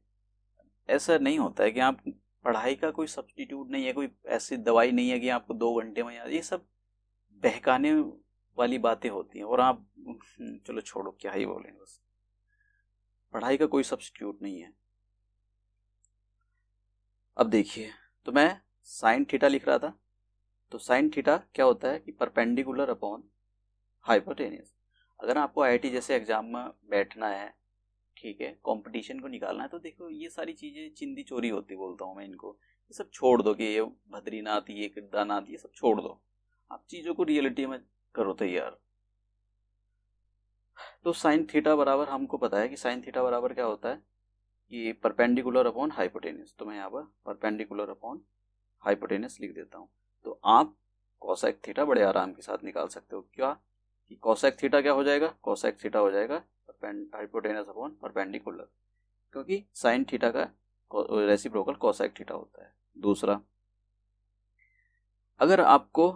ऐसा नहीं होता है कि आप, पढ़ाई का कोई सब्स्टिट्यूट नहीं है, कोई ऐसी दवाई नहीं है कि आपको 2 घंटे में याद। ये सब बहकाने वाली बातें होती हैं, और आप चलो छोड़ो, क्या ही बोलें, बस पढ़ाई का कोई सब्स्टिट्यूट नहीं है। अब देखिए, तो मैं साइन थीटा लिख रहा था, तो साइन थीटा क्या होता है कि परपेंडिकुलर अपॉन हाइपोटेनियस। अगर आपको आईआईटी जैसे एग्जाम में बैठना है, ठीक है, कंपटीशन को निकालना है, तो देखो ये सारी चीजें चिंदी चोरी होती बोलता हूँ मैं इनको। ये सब छोड़ दो कि ये बद्रीनाथ, ये केदारनाथ, ये सब छोड़ दो। आप चीजों को रियलिटी में करो तैयार। तो साइन थीटा बराबर, हमको पता है कि साइन थीटा बराबर क्या होता है कि परपेंडिकुलर अपॉन हाइपोटेनियस। तो मैं यहाँ पर परपेंडिकुलर अपॉन हाइपोटेनियस लिख देता हूँ। तो आप कोसेक थीटा बड़े आराम के साथ निकाल सकते हो। क्या कि कोसेक थीटा क्या हो जाएगा? कोसेक थीटा हो जाएगा हाइपोटेनस अपॉन परपेंडिकुलर, क्योंकि साइन थीटा का रेसिप्रोकल कोसेक थीटा होता है। दूसरा, अगर आपको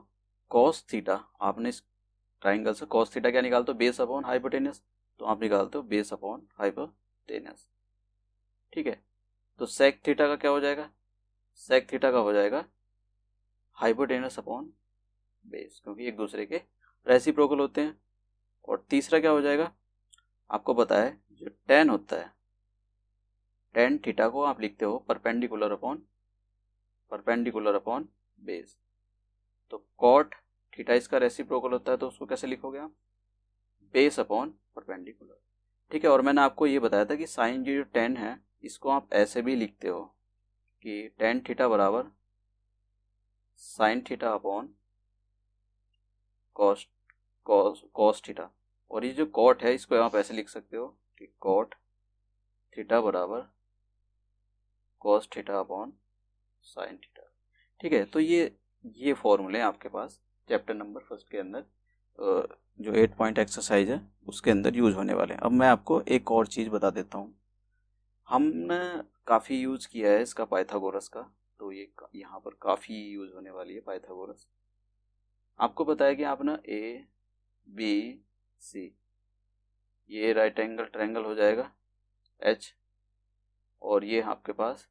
कॉस थीटा, आपने इस ट्राइंगल से कॉस थीटा क्या निकालते हो? Base upon hypotenuse. तो आप निकालते हो बेस अपॉन हाइपोटेनस, ठीक है। तो सेक थीटा का क्या हो जाएगा? सेक थीटा का हो जाएगा हाइपोटेनस अपॉन बेस, क्योंकि एक दूसरे के रेसिप्रोकल होते हैं। और तीसरा क्या हो जाएगा? आपको पता है जो टेन होता है, टेन थीटा को आप लिखते हो परपेंडिकुलर अपॉन बेस। तो कॉट थीटा इसका रेसिप्रोकल होता है, तो उसको कैसे लिखोगे आप? बेस अपॉन परपेंडिकुलर, ठीक है। और मैंने आपको ये बताया था कि साइन जो टेन है, इसको आप ऐसे भी लिखते हो कि टेन थीटा बराबर sine theta upon cos cos theta. और ये जो कॉट है, इसको आप ऐसे लिख सकते हो कि कॉट थीटा बराबर cos theta upon sine theta, ठीक है। तो ये फॉर्मूले आपके पास चैप्टर नंबर फर्स्ट के अंदर, जो 8 पॉइंट एक्सरसाइज है उसके अंदर यूज होने वाले हैं। अब मैं आपको एक और चीज़ बता देता हूँ। हमने काफ़ी यूज किया है इसका पाइथागोरस का, तो ये यहाँ पर काफ़ी यूज होने वाली है पाइथागोरस। आपको पता है कि आप ना ए बी सी, ये राइट एंगल ट्रायंगल हो जाएगा एच, और ये आपके पास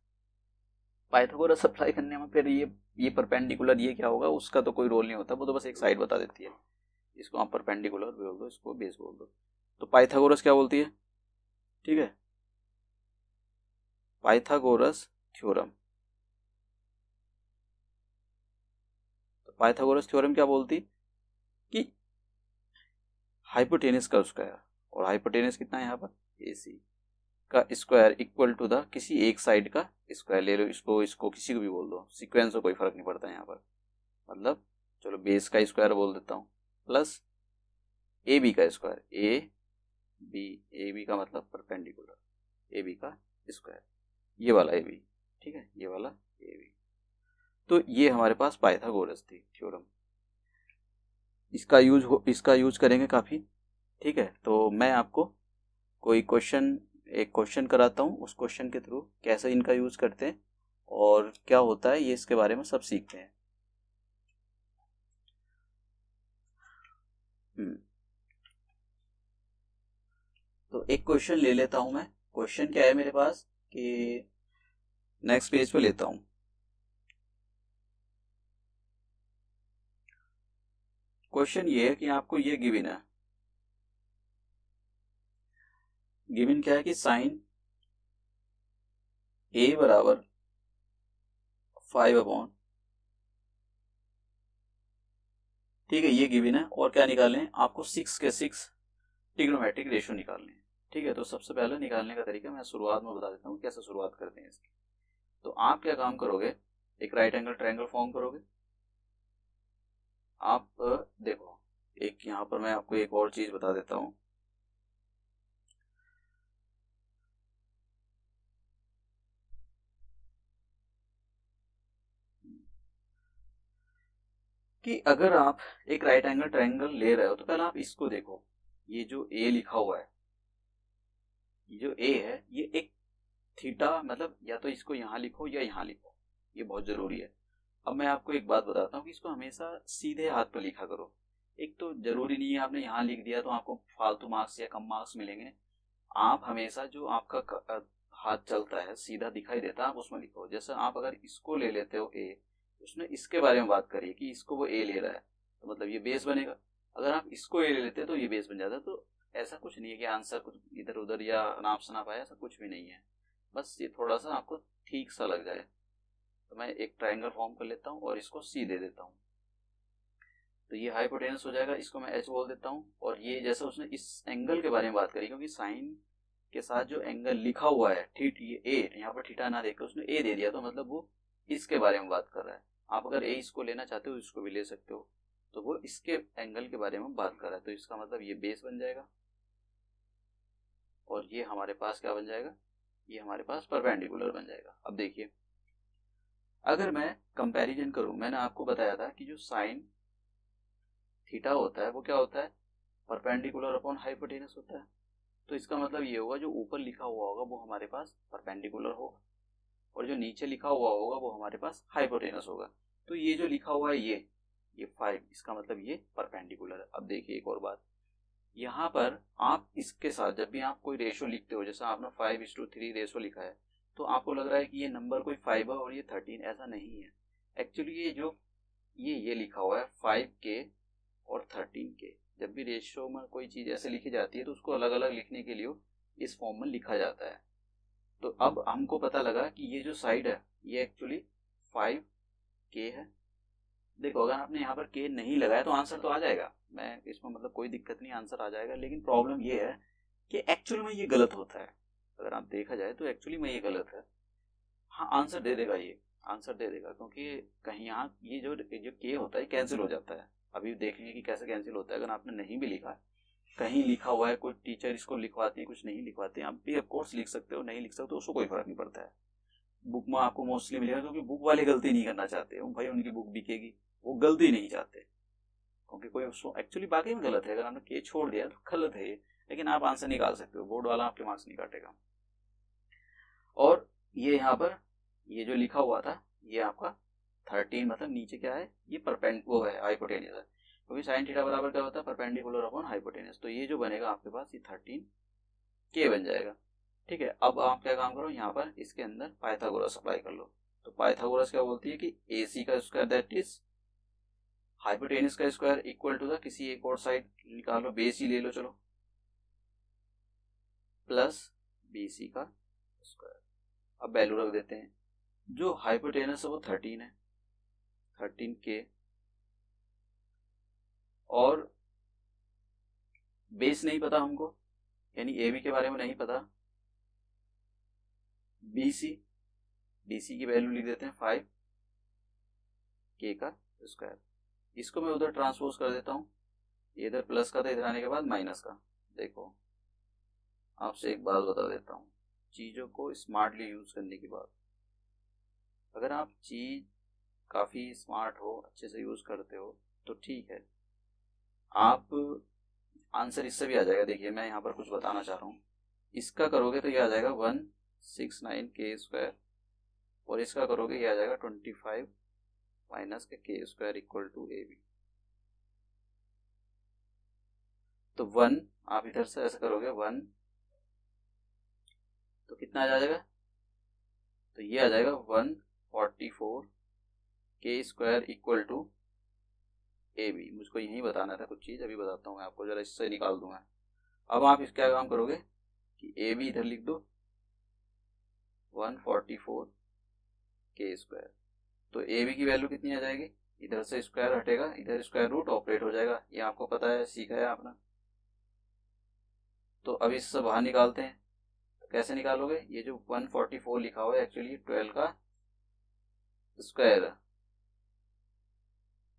पाइथागोरस अप्लाई करने में फिर ये परपेंडिकुलर, ये क्या होगा उसका तो कोई रोल नहीं होता, वो तो बस एक साइड बता देती है। इसको आप परपेंडिकुलर बोल दो, इसको बेस बोल दो। तो पाइथागोरस क्या बोलती है? ठीक है, पाइथागोरस थ्योरम। तो पाइथागोरस थ्योरम क्या बोलती कि हाइपोटेनस का स्क्वायर, और हाइपोटेनस कितना है यहाँ पर? AC का स्क्वायर इक्वल टू द किसी एक साइड का स्क्वायर ले लो। इसको इसको किसी को भी बोल दो, सीक्वेंस में कोई फर्क नहीं पड़ता यहाँ पर। मतलब चलो बेस का स्क्वायर बोल देता हूँ, प्लस AB का स्क्वायर, ए बी का मतलब परपेंडिकुलर, AB का स्क्वायर, ये वाला AB, ठीक है, ये वाला AB। तो ये हमारे पास पाइथागोरस थी थ्योरम। इसका यूज करेंगे काफ़ी, ठीक है। तो मैं आपको एक क्वेश्चन कराता हूँ, उस क्वेश्चन के थ्रू कैसे इनका यूज करते हैं और क्या होता है, ये इसके बारे में सब सीखते हैं। तो एक क्वेश्चन ले लेता हूं मैं। क्वेश्चन क्या है मेरे पास कि नेक्स्ट पेज पे लेता हूं। क्वेश्चन ये है कि आपको ये गिवन है, गिवन क्या है कि साइन ए बराबर 5 अपॉन ठीक है, ये गिवन है। और क्या निकालने हैं आपको? 6 के 6 ट्रिग्नोमेट्रिक रेशियो निकालने हैं। ठीक है, तो सबसे पहले निकालने का तरीका मैं शुरुआत में बता देता हूँ कैसे शुरुआत करते हैं इसकी। तो आप क्या काम करोगे, एक राइट एंगल ट्रायंगल फॉर्म करोगे। आप देखो, एक यहाँ पर मैं आपको एक और चीज बता देता हूँ कि अगर आप एक राइट एंगल ट्रायंगल ले रहे हो तो पहले आप इसको देखो। ये जो ए लिखा हुआ है, ये जो ए है, ये एक थीटा, मतलब या तो इसको यहाँ लिखो या यहाँ लिखो, ये बहुत जरूरी है। अब मैं आपको एक बात बताता हूँ कि इसको हमेशा सीधे हाथ पर लिखा करो। एक तो जरूरी नहीं है आपने यहाँ लिख दिया तो आपको फालतू मार्क्स या कम मार्क्स मिलेंगे। आप हमेशा जो आपका हाथ चलता है, सीधा दिखाई देता है, आप उसमें लिखो। जैसे आप अगर इसको ले लेते हो ए, उसने इसके बारे में बात करी कि इसको वो ए ले रहा है, तो मतलब ये बेस बनेगा। अगर आप इसको ए ले लेते हैं तो ये बेस बन जाता है। तो ऐसा कुछ नहीं है कि आंसर कुछ इधर उधर या नाप शनाप आया, ऐसा कुछ भी नहीं है। बस ये थोड़ा सा आपको ठीक सा लग जाए। तो मैं एक ट्रायंगल फॉर्म कर लेता हूँ और इसको सी दे देता हूँ। तो ये हाइपोटेनस हो जाएगा, इसको मैं एच बोल देता हूँ। और ये जैसे उसने इस एंगल के बारे में बात करी, क्योंकि साइन के साथ जो एंगल लिखा हुआ है ठीक, ये ए, यहाँ पर थीटा ना देकर उसने ए दे दिया, तो मतलब वो इसके बारे में बात कर रहा है। आप अगर ए इसको लेना चाहते हो इसको भी ले सकते हो। तो वो इसके एंगल के बारे में बात कर रहा है, तो इसका मतलब ये बेस बन जाएगा। और ये हमारे पास क्या बन जाएगा? ये हमारे पास परपेंडिकुलर बन जाएगा। अब देखिए, अगर मैं कंपैरिजन करूं, मैंने आपको बताया था कि जो साइन थीटा होता है वो क्या होता है? परपेंडिकुलर अपॉन हाइपोटेनस होता है। तो इसका मतलब ये होगा जो ऊपर लिखा हुआ होगा वो हमारे पास परपेंडिकुलर होगा, और जो नीचे लिखा हुआ होगा वो हमारे पास हाइपोटेनस होगा। तो ये जो लिखा हुआ है ये 5, इसका मतलब ये परपेंडिकुलर है। अब देखिए एक और बात, यहाँ पर आप इसके साथ जब भी आप कोई रेशो लिखते हो, जैसे आपने 5:3 रेशो लिखा है, तो आपको लग रहा है कि ये नंबर कोई 5 है और ये 13, ऐसा नहीं है। एक्चुअली ये जो ये लिखा हुआ है 5K और 13K। जब भी रेशियो में कोई चीज ऐसे लिखी जाती है तो उसको अलग अलग लिखने के लिए इस फॉर्म में लिखा जाता है। तो अब हमको पता लगा कि ये जो साइड है ये एक्चुअली 5K है। देखो, अगर आपने यहाँ पर K नहीं लगाया तो आंसर तो आ जाएगा, मैं इसमें मतलब कोई दिक्कत नहीं, आंसर आ जाएगा। लेकिन प्रॉब्लम ये है कि एक्चुअल में ये गलत होता है। अगर आप देखा जाए तो एक्चुअली में ये गलत है। हाँ, आंसर दे देगा, ये आंसर दे देगा, क्योंकि कहीं यहाँ ये जो K होता है कैंसिल हो जाता है। अभी देखेंगे कि कैसे कैंसिल होता है। अगर आपने नहीं भी लिखा है, कहीं लिखा हुआ है, कोई टीचर इसको लिखवाते हैं, कुछ नहीं लिखवाते हैं, आप भी ऑफ कोर्स लिख सकते हो, नहीं लिख सकते हो, उसको कोई फर्क नहीं पड़ता है। बुक में आपको मोस्टली मिलेगा, क्योंकि बुक वाले गलती नहीं करना चाहते भाई, उनकी बुक बिकेगी, वो गलती नहीं चाहते। क्योंकि कोई उसको एक्चुअली बाकी में गलत है, अगर आपने के छोड़ दिया तो गलत है ये, लेकिन आप आंसर निकाल सकते हो, बोर्ड वाला आपके मार्क्स नहीं काटेगा। और ये यहाँ पर ये जो लिखा हुआ था ये आपका 13, मतलब नीचे क्या है, ये परपेंड वो है, हाइपोटेनियस है। क्योंकि साइन थीटा बराबर क्या होता है? Perpendicular upon hypotenuse. तो ये जो बनेगा आपके पास ये 13K बन जाएगा। ठीक है, अब आप क्या काम करो, यहाँ पर इसके अंदर पाइथागोरस अप्लाई कर लो। तो पाइथागोरस क्या बोलती है कि AC का स्क्वायर दैट इज हाइपोटेनियस का स्क्वायर इक्वल टू द किसी एक और साइड निकालो, बेस ही ले लो चलो, प्लस BC का स्क्वायर। अब वैल्यू रख देते हैं, जो हाइपोटेनस है वो 13 है, 13K, और बेस नहीं पता हमको, यानी AB के बारे में नहीं पता। BC की वैल्यू लिख देते हैं 5K का स्क्वायर। इसको मैं उधर ट्रांसपोज कर देता हूँ, इधर प्लस का था, इधर आने के बाद माइनस का। देखो, आपसे एक बात बता देता हूँ, चीजों को स्मार्टली यूज करने की बात। अगर आप चीज काफी स्मार्ट हो, अच्छे से यूज करते हो तो ठीक है, आप आंसर इससे भी आ जाएगा। देखिए, मैं यहाँ पर कुछ बताना चाह रहा हूँ, इसका करोगे तो ये आ जाएगा 169K स्क्वायर, और इसका करोगे ये आ जाएगा 25 minus k K square equal to AB। तो 1 आप इधर से ऐसा करोगे 1, तो कितना आ जाएगा? तो ये आ जाएगा 144K square equal to AB। मुझको यही बताना था कुछ चीज, अभी बताता हूँ मैं आपको, जरा इससे निकाल दूंगा। अब आप इस क्या काम करोगे कि AB इधर लिख दो 144K स्क्वायर। तो AB की वैल्यू कितनी आ जाएगी? इधर से स्क्वायर हटेगा, इधर स्क्वायर रूट ऑपरेट हो जाएगा, ये आपको पता है, सीखा है आपने। तो अब इससे बाहर निकालते हैं। तो कैसे निकालोगे, ये जो 144 लिखा हुआ है एक्चुअली 12 का स्क्वायर है,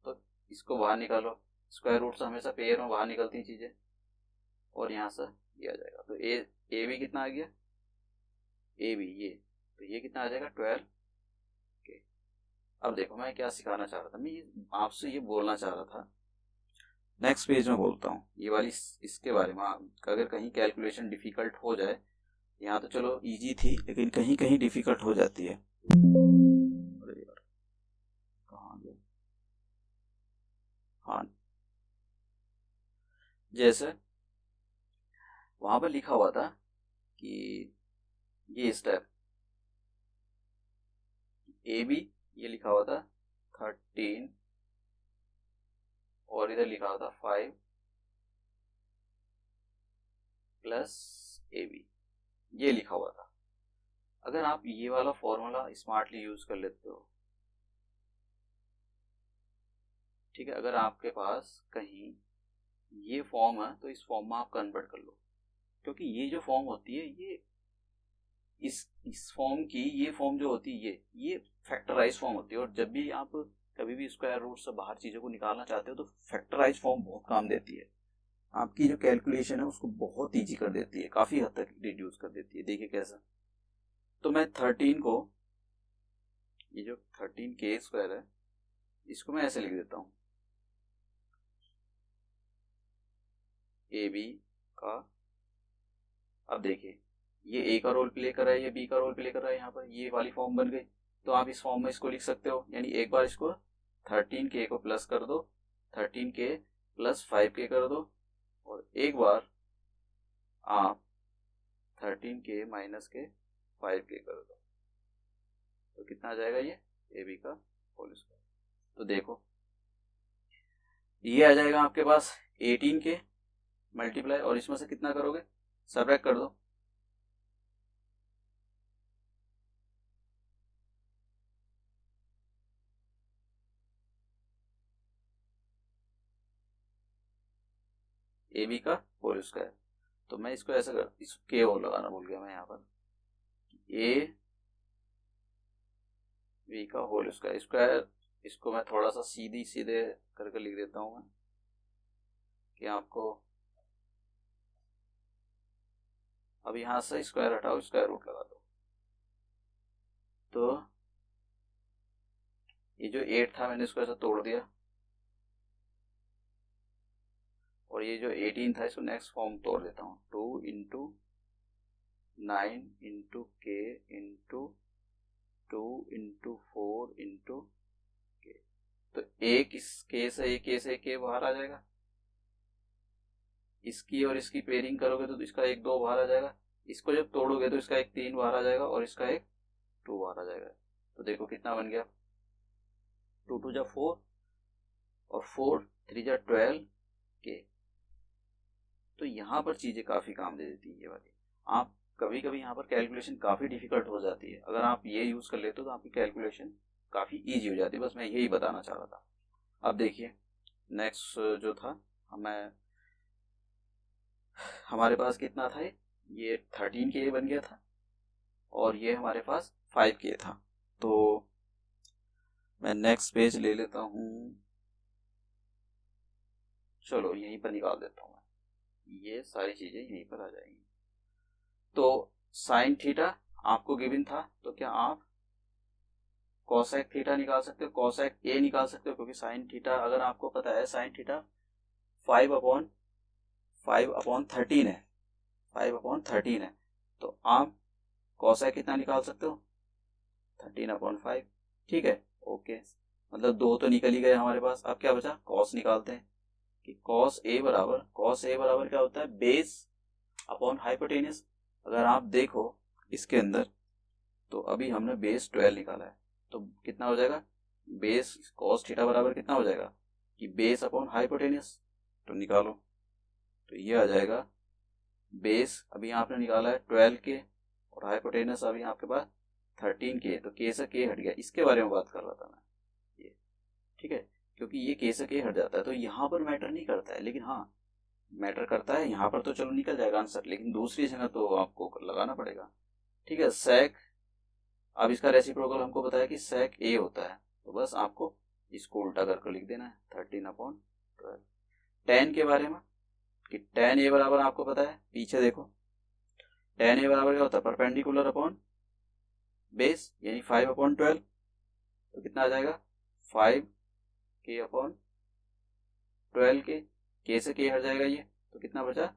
तो इसको बाहर निकालो। स्क्वायर रूट से हमेशा पेयर में बाहर निकलती चीजें, और यहाँ से ये आ जाएगा। तो ए बी कितना आ गया, ए बी ये, तो ये कितना आ जाएगा 12 के। अब देखो मैं क्या सिखाना चाह रहा था, मैं आपसे ये बोलना चाह रहा था, नेक्स्ट पेज में बोलता हूँ ये वाली इसके बारे में। अगर कहीं कैलकुलेशन डिफिकल्ट हो जाए, यहाँ तो चलो इजी थी, लेकिन कहीं कहीं डिफिकल्ट हो जाती है। अरे यार कहाँ गया, हाँ, जैसे वहां पर लिखा हुआ था कि ये स्टेप ए बी, ये लिखा हुआ था 13, और इधर लिखा हुआ था 5 प्लस ए बी, ये लिखा हुआ था। अगर आप ये वाला फॉर्मूला स्मार्टली यूज कर लेते हो, ठीक है, अगर आपके पास कहीं ये फॉर्म है तो इस फॉर्म में आप कन्वर्ट कर लो, क्योंकि ये जो फॉर्म होती है ये इस फॉर्म की, ये फॉर्म जो होती है ये फैक्टराइज फॉर्म होती है। और जब भी आप कभी भी स्क्वायर रूट से बाहर चीजों को निकालना चाहते हो तो फैक्टराइज फॉर्म बहुत काम देती है, आपकी जो कैलकुलेशन है उसको बहुत ईजी कर देती है, काफी हद तक रिड्यूस कर देती है। देखिए कैसा, तो मैं 13 को, ये जो 13 के स्क्वायर है, इसको मैं ऐसे लिख देता हूं, ए बी का, अब देखिए ये ए का रोल प्ले कर रहा है, ये बी का रोल प्ले कर रहा है, यहाँ पर ये वाली फॉर्म बन गई। तो आप इस फॉर्म में इसको लिख सकते हो, यानी एक बार इसको 13 के को प्लस कर दो, 13 के प्लस 5 के कर दो, और एक बार आप 13 के माइनस के 5 के कर दो, तो कितना आ जाएगा ये ए बी का होल स्क्वायर। तो देखो ये आ जाएगा आपके पास 18 के मल्टीप्लाई, और इसमें से कितना करोगे, सबट्रैक्ट कर दो, ए बी का होल स्क्वायर। तो मैं इसको ऐसा कर, इस के और लगाना भूल गया मैं यहाँ पर, ए बी का होल स्क्वायर, स्क्वायर इसको मैं थोड़ा सा सीधी सीधे करके लिख देता हूँ मैं, कि आपको अब यहाँ से स्क्वायर हटाओ, स्क्वायर रूट लगा दो। तो ये जो 8 था मैंने इसको ऐसा तोड़ दिया, और ये जो 18 था इसको नेक्स्ट फॉर्म तोड़ देता हूँ, 2 इंटू 9 इंटू के इंटू 2 इंटू 4 इंटू के। तो एक इस के से के बाहर आ जाएगा, इसकी और इसकी पेयरिंग करोगे तो इसका एक 2 बाहर आ जाएगा, इसको जब तोड़ोगे तो इसका एक 3 बाहर आ जाएगा, और इसका एक 2 बाहर आ जाएगा। तो देखो कितना बन गया, 2 2 जा 4, और 4 3 जा 12 के। तो यहाँ पर चीजें काफी काम दे देती है ये वाली। आप कभी कभी यहाँ पर कैलकुलेशन काफी डिफिकल्ट हो जाती है, अगर आप ये यूज कर लेते हो तो आपकी कैलकुलेशन काफी इजी हो जाती है। बस मैं यही बताना चाह रहा था। अब देखिए नेक्स्ट जो था, हमें हमारे पास कितना था, ये 13 के बन गया था, और ये हमारे पास 5 के था। तो मैं नेक्स्ट पेज ले लेता हूँ, चलो यहीं पर निकाल देता हूँ मैं, ये सारी चीजें यहीं पर आ जाएंगी। तो साइन थीटा आपको गिवन था, तो क्या आप कोसेक थीटा निकाल सकते हो, कोसेक ए निकाल सकते हो, क्योंकि साइन थीटा अगर आपको पता है, साइन थीटा 5/13 है, 5/13 है। तो आप कोसेक कितना निकाल सकते हो, 13/5, ठीक है, ओके। मतलब 2 तो निकल ही गए हमारे पास। अब क्या बचा, कॉस निकालते हैं, कि कॉस ए बराबर क्या होता है, बेस अपॉन हाइपोटेनस। अगर आप देखो इसके अंदर, तो अभी हमने बेस 12 निकाला है, तो कितना हो जाएगा, बेस कॉस थीटा बराबर कितना हो जाएगा, कि बेस अपॉन हाइपोटेनस। तो निकालो, तो ये आ जाएगा बेस, अभी आपने निकाला है 12 के, और हाइपोटेनस अभी आपके पास 13 के, तो के से के हट गया, इसके बारे में बात कर रहा था मैं, ये ठीक है, क्योंकि ये के से के हट जाता है तो यहाँ पर मैटर नहीं करता है, लेकिन हाँ मैटर करता है यहाँ पर, तो चलो निकल जाएगा आंसर, लेकिन दूसरी जगह तो आपको लगाना पड़ेगा। ठीक है, सेक, अब इसका रेसिप्रोकल हमको बताया कि सेक ए होता है, तो बस आपको इसको उल्टा करके लिख देना है 13/12। टेन के बारे में कि टेन ए बराबर आपको पता है, पीछे देखो, टेन ए बराबर क्या होता है, परपेंडिकुलर अपॉन बेस, यानी 5/12। तो कितना आ जाएगा 5 के/12 के से के हट जाएगा ये, तो कितना बचा,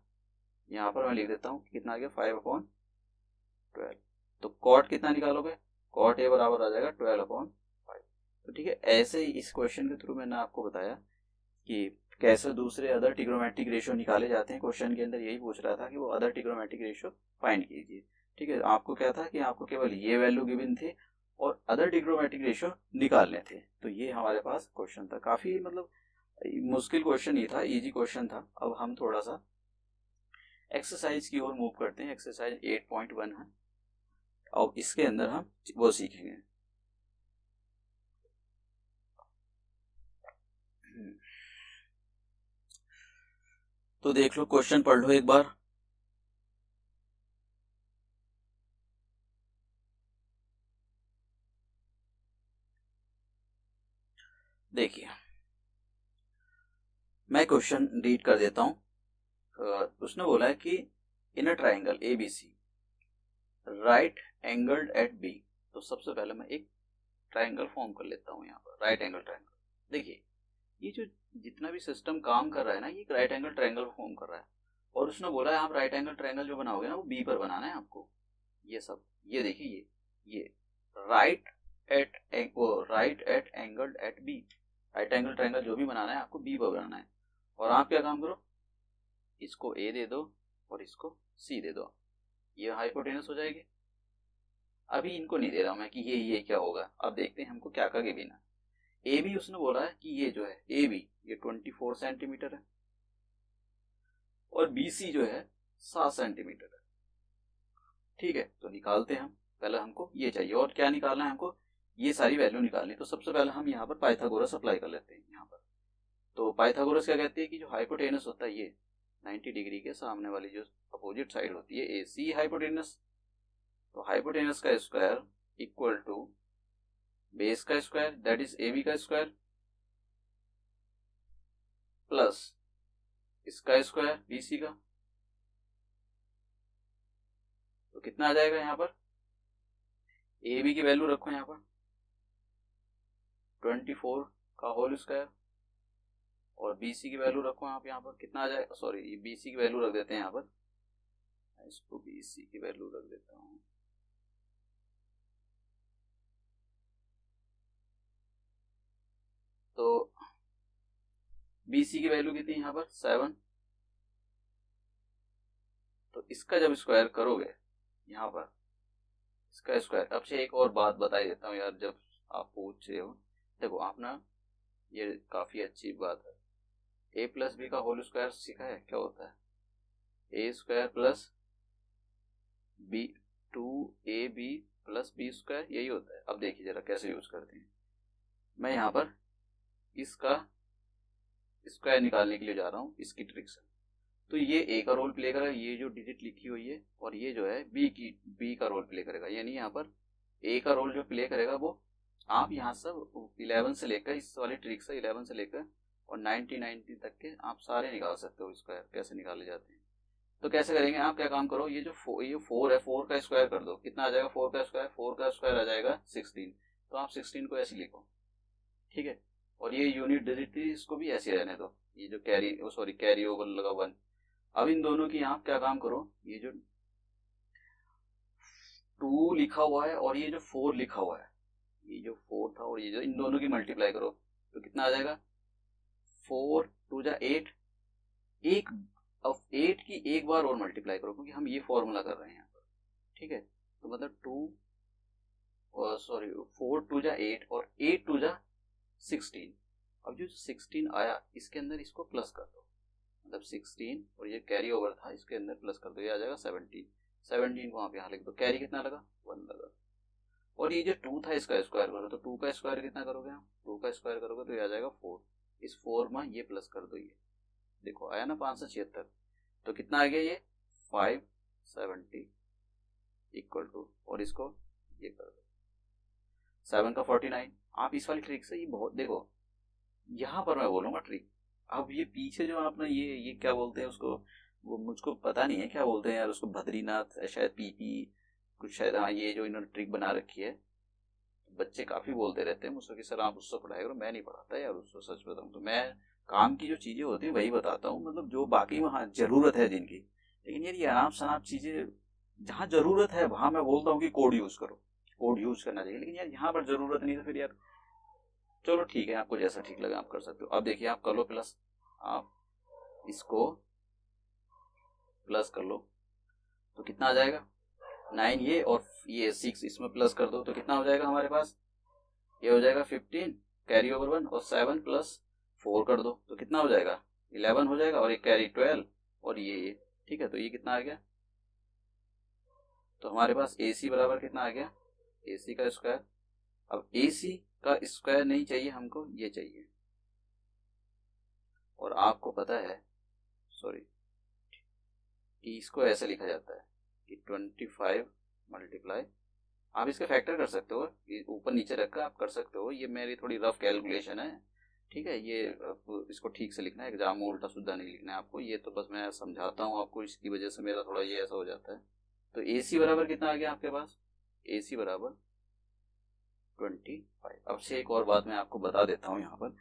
यहाँ पर मैं लिख देता हूँ कितना आ गया 5/12। तो कॉट कितना निकालोगे, कॉट ए बराबर आ जाएगा 12/5। तो ठीक है, ऐसे ही इस क्वेश्चन के थ्रू मैंने आपको बताया कि कैसे दूसरे अदर ट्रिग्नोमेट्रिक रेशियो निकाले जाते हैं। क्वेश्चन के अंदर यही पूछ रहा था कि वो अदर ट्रिग्नोमेट्रिक रेशियो फाइंड कीजिए। ठीक है, आपको क्या था कि आपको केवल ये वैल्यू गिवन थे और अदर ट्रिग्नोमेट्रिक रेशियो निकालने थे। तो ये हमारे पास क्वेश्चन था, काफी मतलब मुश्किल क्वेश्चन ही था, इजी क्वेश्चन था। अब हम थोड़ा सा एक्सरसाइज की ओर मूव करते हैं। एक्सरसाइज 8.1 है और इसके अंदर हम वो सीखेंगे। तो देख लो, क्वेश्चन पढ़ लो एक बार। देखिए, मैं क्वेश्चन रीड कर देता हूं। उसने बोला है कि in a triangle A B C right angled at B. तो सबसे पहले मैं एक ट्राइंगल फॉर्म कर लेता हूं यहाँ पर, राइट एंगल ट्राइंगल। देखिए, ये जो जितना भी सिस्टम काम कर रहा है ना, ये एक राइट एंगल ट्राइंगल फॉर्म कर रहा है। और उसने बोला है आप राइट एंगल ट्राइंगल जो बनाओगे ना, वो बी पर बनाना है आपको। ये सब, ये देखिए, ये right right at angle at B, right angle triangle जो भी बनाना है आपको बी पर बनाना है। और आप क्या काम करो, इसको ए दे दो और इसको सी दे दो, ये हाइपोटेनस हो जाएगी। अभी इनको नहीं दे रहा मैं कि ये क्या होगा, अब देखते हैं हमको क्या क्या बिना। ए बी उसने बोला है कि ये जो है ए बी ये 24 सेंटीमीटर है और बी सी जो है 7 सेंटीमीटर है। ठीक है, तो निकालते हैं हम। पहले हमको ये चाहिए, और क्या निकालना है हमको, ये सारी वैल्यू निकालनी। तो सबसे पहले हम यहाँ पर पाइथागोरस अप्लाई कर लेते हैं यहाँ पर। तो पाइथागोरस क्या कहते हैं कि जो हाइपोटेनस होता है ये 90 डिग्री के सामने वाली जो अपोजिट साइड होती है, ए सी हाइपोटेनस। तो हाइपोटेनस का स्क्वायर इक्वल टू बेस का square, that is A B का स्क्वायर, प्लस इसका स्क्वायर बी सी का। तो कितना आ जाएगा यहाँ पर, ए बी की वैल्यू रखो यहाँ पर 24 का होल स्क्वायर, और बी सी की वैल्यू रखो आप यहाँ पर, कितना आ जाएगा, सॉरी बी सी की वैल्यू रख देते हैं यहाँ पर, इसको बी सी की वैल्यू रख देता हूँ। तो बी सी की वैल्यू कितनी यहाँ पर 7। तो इसका जब स्क्वायर करोगे यहाँ पर, इसका स्क्वायर, अब से एक और बात बता देता हूँ यार, जब आप पूछ रहे हो, देखो आप ना, ये काफी अच्छी बात है, ए प्लस बी का होल स्क्वायर सीखा है क्या होता है, A square plus B, 2ab plus B square, यही होता है। अब देखिए जरा कैसे यूज करते हैं। मैं यहाँ पर इसका स्क्वायर निकालने के लिए जा रहा हूँ, इसकी ट्रिक से। तो ये ए का रोल प्ले करेगा, ये जो डिजिट लिखी हुई है, और ये जो है बी का रोल प्ले करेगा। यानी यहाँ पर ए का रोल जो प्ले करेगा वो आप यहाँ सब 11 से लेकर, इस वाली ट्रिक से 11 से लेकर और 90 तक के आप सारे निकाल सकते हो। स्क्वायर कैसे निकाले जाते हैं, तो कैसे करेंगे, आप क्या काम करो, ये जो ये 4 है, 4 का स्क्वायर कर दो, कितना आ जाएगा 4 का स्क्वायर, 4 का स्क्वायर आ जाएगा 16। तो आप 16 को ऐसे लिखो, ठीक है। और ये यूनिट डिजिट थी, इसको भी ऐसे रहने दो, ये जो कैरी ओवर लगा 1। अब इन दोनों की आप क्या काम करो, ये जो 2 लिखा हुआ है और ये जो 4 लिखा हुआ है, ये जो 4 था और ये जो, इन दोनों की मल्टीप्लाई करो, तो कितना आ जाएगा 4 2 जा 8। एक, अब 8 की एक बार और मल्टीप्लाई करो, क्योंकि हम ये फॉर्मूला कर रहे हैं यहाँ पर, ठीक है। तो मतलब 4 2 जा 8 और 8 2 जा 16। अब जो 16 आया इसके अंदर इसको प्लस कर दो, मतलब 16 और ये कैरी ओवर था, इसके अंदर प्लस कर दो, ये आ जाएगा 17। 17 को आप यहाँ लिख दो, कैरी कितना लगा 1 लगा। और ये जो 2 था इसका स्क्वायर करो, तो 2 का स्क्वायर कितना करोगे आप, 2 का स्क्वायर करोगे तो ये आ जाएगा 4। इस 4 में ये प्लस कर दो, ये देखो आया ना 576। तो कितना आ गया ये 570 इक्वल टू, और इसको ये कर दो 7 का 49। आप इस वाली ट्रिक से ये बहुत देखो, यहाँ पर मैं बोलूंगा ट्रिक। अब ये पीछे जो आपने ये क्या बोलते हैं उसको, वो मुझको पता नहीं है क्या बोलते हैं यार उसको, बद्रीनाथ शायद, पीपी कुछ शायद, हाँ ये जो इन्होंने ट्रिक बना रखी है, बच्चे काफी बोलते रहते हैं मुझसे कि सर आप उससे पढ़ाई करो। मैं नहीं पढ़ाता यार उसको, सच बताऊं तो मैं काम की जो चीजें होती है वही बताता हूँ, मतलब जो बाकी वहाँ जरूरत है जिनकी। लेकिन यार ये अनाप शनाप चीजें जहाँ जरूरत है वहां मैं बोलता हूँ कि कोड यूज करो, कोड यूज करना चाहिए। लेकिन यार यहाँ पर जरूरत नहीं, तो फिर यार चलो ठीक है, आपको जैसा ठीक लगा आप कर सकते हो। अब देखिए आप कर लो प्लस, आप इसको प्लस कर लो तो कितना आ जाएगा 9, ये और ये 6 इसमें प्लस कर दो तो कितना हो जाएगा हमारे पास, ये हो जाएगा 15 कैरी ओवर 1, और 7 प्लस 4 कर दो तो कितना हो जाएगा 11 हो जाएगा, और एक कैरी 12, और ये ठीक है। तो ये कितना आ गया, तो हमारे पास AC बराबर कितना आ गया, AC का स्क्वायर। अब AC का स्क्वायर नहीं चाहिए हमको, ये चाहिए। और आपको पता है, सॉरी, कि इसको ऐसे लिखा जाता है कि 25 मल्टीप्लाई, आप इसका फैक्टर कर सकते हो, ये ऊपर नीचे रखकर आप कर सकते हो। ये मेरी थोड़ी रफ कैलकुलेशन है, ठीक है। ये इसको ठीक से लिखना है, एग्जाम में उल्टा सीधा नहीं लिखना है आपको। ये तो बस मैं समझाता हूँ आपको, इसकी वजह से मेरा थोड़ा ये ऐसा हो जाता है। तो AC बराबर कितना आ गया आपके पास, AC बराबर 25। अब से एक और बात मैं आपको बता देता हूँ यहाँ पर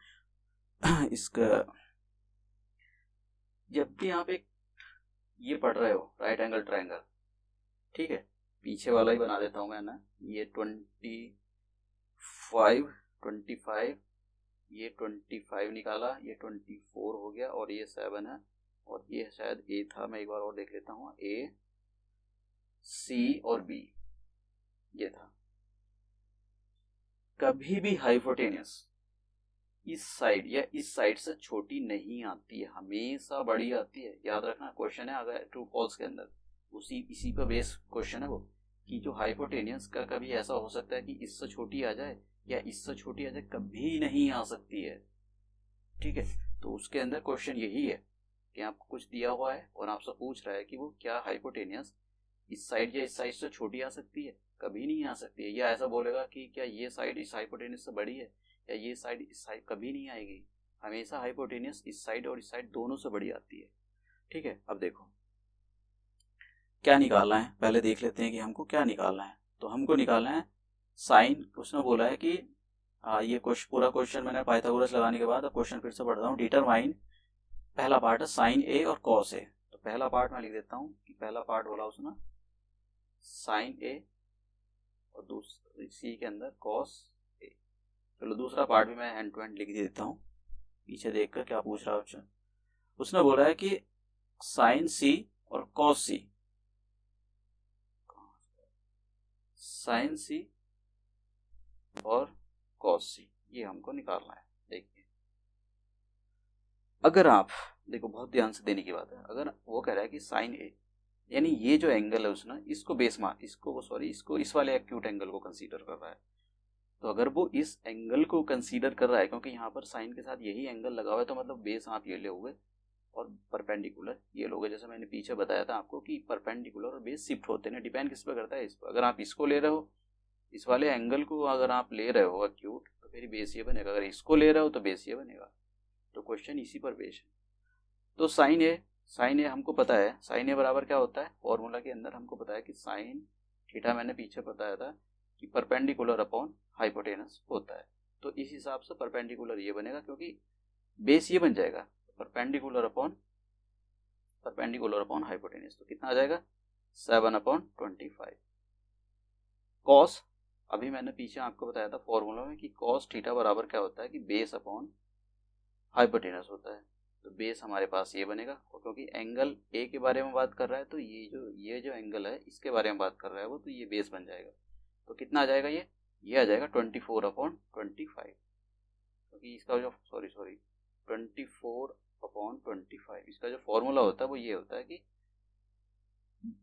इसका, जब भी आप एक ये पढ़ रहे हो राइट एंगल ट्रायंगल, ठीक है, पीछे वाला ही बना देता हूँ मैं ना, ये 25, ये 25 निकाला, ये 24 हो गया, और ये 7 है, और ये शायद A था, मैं एक बार और देख लेता हूँ, A C और B ये था। कभी भी हाइपोटेनियस इस साइड या इस साइड से छोटी नहीं आती है, हमेशा बड़ी आती है। याद रखना, क्वेश्चन है अगर ट्रू फॉल्स के अंदर, उसी इसी पर बेस क्वेश्चन है वो, कि जो हाइपोटेनियस का कभी ऐसा हो सकता है कि इससे छोटी आ जाए या इससे छोटी आ जाए, कभी नहीं आ सकती है, ठीक है। तो उसके अंदर क्वेश्चन यही है कि आपको कुछ दिया हुआ है और आपसे पूछ रहा है कि वो क्या हाइपोटेनियस इस साइड या इस साइड से छोटी आ सकती है, कभी नहीं आ सकती है। या ऐसा बोलेगा कि क्या ये साइड इस हाइपोटेनियस से बड़ी है, या ये साइड इस साइड, कभी नहीं आएगी। हमेशा हाइपोटेनियस इस साइड और इस साइड दोनों से बड़ी आती है, ठीक है। अब देखो क्या निकालना है, पहले देख लेते हैं कि हमको क्या निकालना है। तो हमको निकालना है साइन, उसने बोला है कि ये पूरा क्वेश्चन मैंने पाइथागोरस लगाने के बाद अब क्वेश्चन फिर से पढ़ता हूँ। डिटरमाइन, पहला पार्ट है साइन A और कॉस A। तो पहला पार्ट मैं लिख देता हूँ कि पहला पार्ट बोला उसने साइन A, और दूसरी C के अंदर कॉस A। चलो दूसरा पार्ट भी मैं हैंड टू हैंड लिख देता हूँ, पीछे देखकर क्या पूछ रहा है। उसने बोला है कि साइन C और कॉस C, साइन C और कॉस C, ये हमको निकालना है। देखिए अगर आप देखो, बहुत ध्यान से देने की बात है, अगर वो कह रहा है कि साइन A, यानी ये जो एंगल है उसने इसको बेस मान, इसको इस वाले एक्यूट एंगल को कंसीडर कर रहा है। तो अगर वो इस एंगल को कंसीडर कर रहा है, क्योंकि यहाँ पर साइन के साथ यही एंगल लगा हुआ है, तो मतलब बेस आप ये लोगे और परपेंडिकुलर ये लोगे। जैसे मैंने पीछे बताया था आपको कि परपेंडिकुलर और बेस शिफ्ट होते हैं, डिपेंड किस पे करता है, इस पर। अगर आप इसको ले रहे हो, इस वाले एंगल को अगर आप ले रहे हो एक्यूट, तो फिर बेस ये बनेगा। अगर इसको ले रहे हो तो बेस ये बनेगा। तो क्वेश्चन इसी पर बेस है। तो साइन ए हमको पता है, साइन ए बराबर क्या होता है, फॉर्मूला के अंदर हमको पता है कि साइन थीटा, मैंने पीछे बताया था कि परपेंडिकुलर अपॉन हाइपोटेनस होता है। तो इस हिसाब से परपेंडिकुलर ये बनेगा, क्योंकि बेस ये बन जाएगा परपेंडिकुलर अपॉन हाइपोटेनस। तो कितना आ जाएगा 7/25। कॉस, अभी मैंने पीछे आपको बताया था फॉर्मूला में कि कॉस थीटा बराबर क्या होता है कि बेस अपॉन हाइपोटेनस होता है। तो बेस हमारे पास ये बनेगा, और क्योंकि एंगल ए के बारे में बात कर रहा है, तो ये जो एंगल है इसके बारे में बात कर रहा है वो, तो ये बेस बन जाएगा। तो कितना आ जाएगा ये आ जाएगा 24/25, क्योंकि इसका जो 24/25 इसका जो फॉर्मूला होता है वो ये होता है कि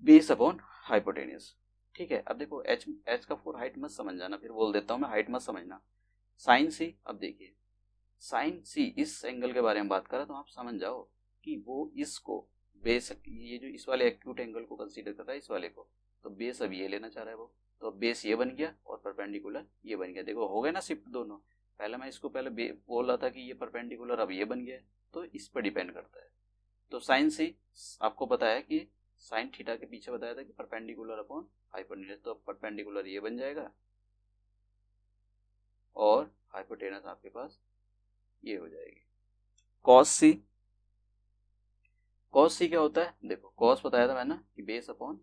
बेस अपॉन हाइपोटेनस। ठीक है। अब देखो एच का 4 हाइट मत समझ जाना, फिर बोल देता हूँ मैं, हाइट मत समझना। साइन सी, अब देखिए साइन सी इस एंगल के बारे में बात करें तो आप समझ जाओ कि वो इसको बेस, ये जो इस वाले एक्यूट एंगल को कंसीडर कर रहा है इस वाले को, तो बेस अब ये लेना चाह रहा है वो, तो अब बेस ये बन गया और परपेंडिकुलर ये बन गया। देखो हो गए ना शिफ्ट दोनों। पहले मैं इसको पहले बोल रहा था कि ये परपेंडिकुलर, अब ये बन गया, तो इस पर डिपेंड करता है। तो साइन सी आपको पता है कि साइन थीटा के पीछे बताया था कि परपेंडिकुलर अपॉन हाइपोटेनस, तो अब परपेंडिकुलर ये बन जाएगा और हाइपोटेनस आपके पास ये हो जाएगी। कॉस सी, कॉस सी क्या होता है, देखो कॉस बताया था मैंने कि बेस अपॉन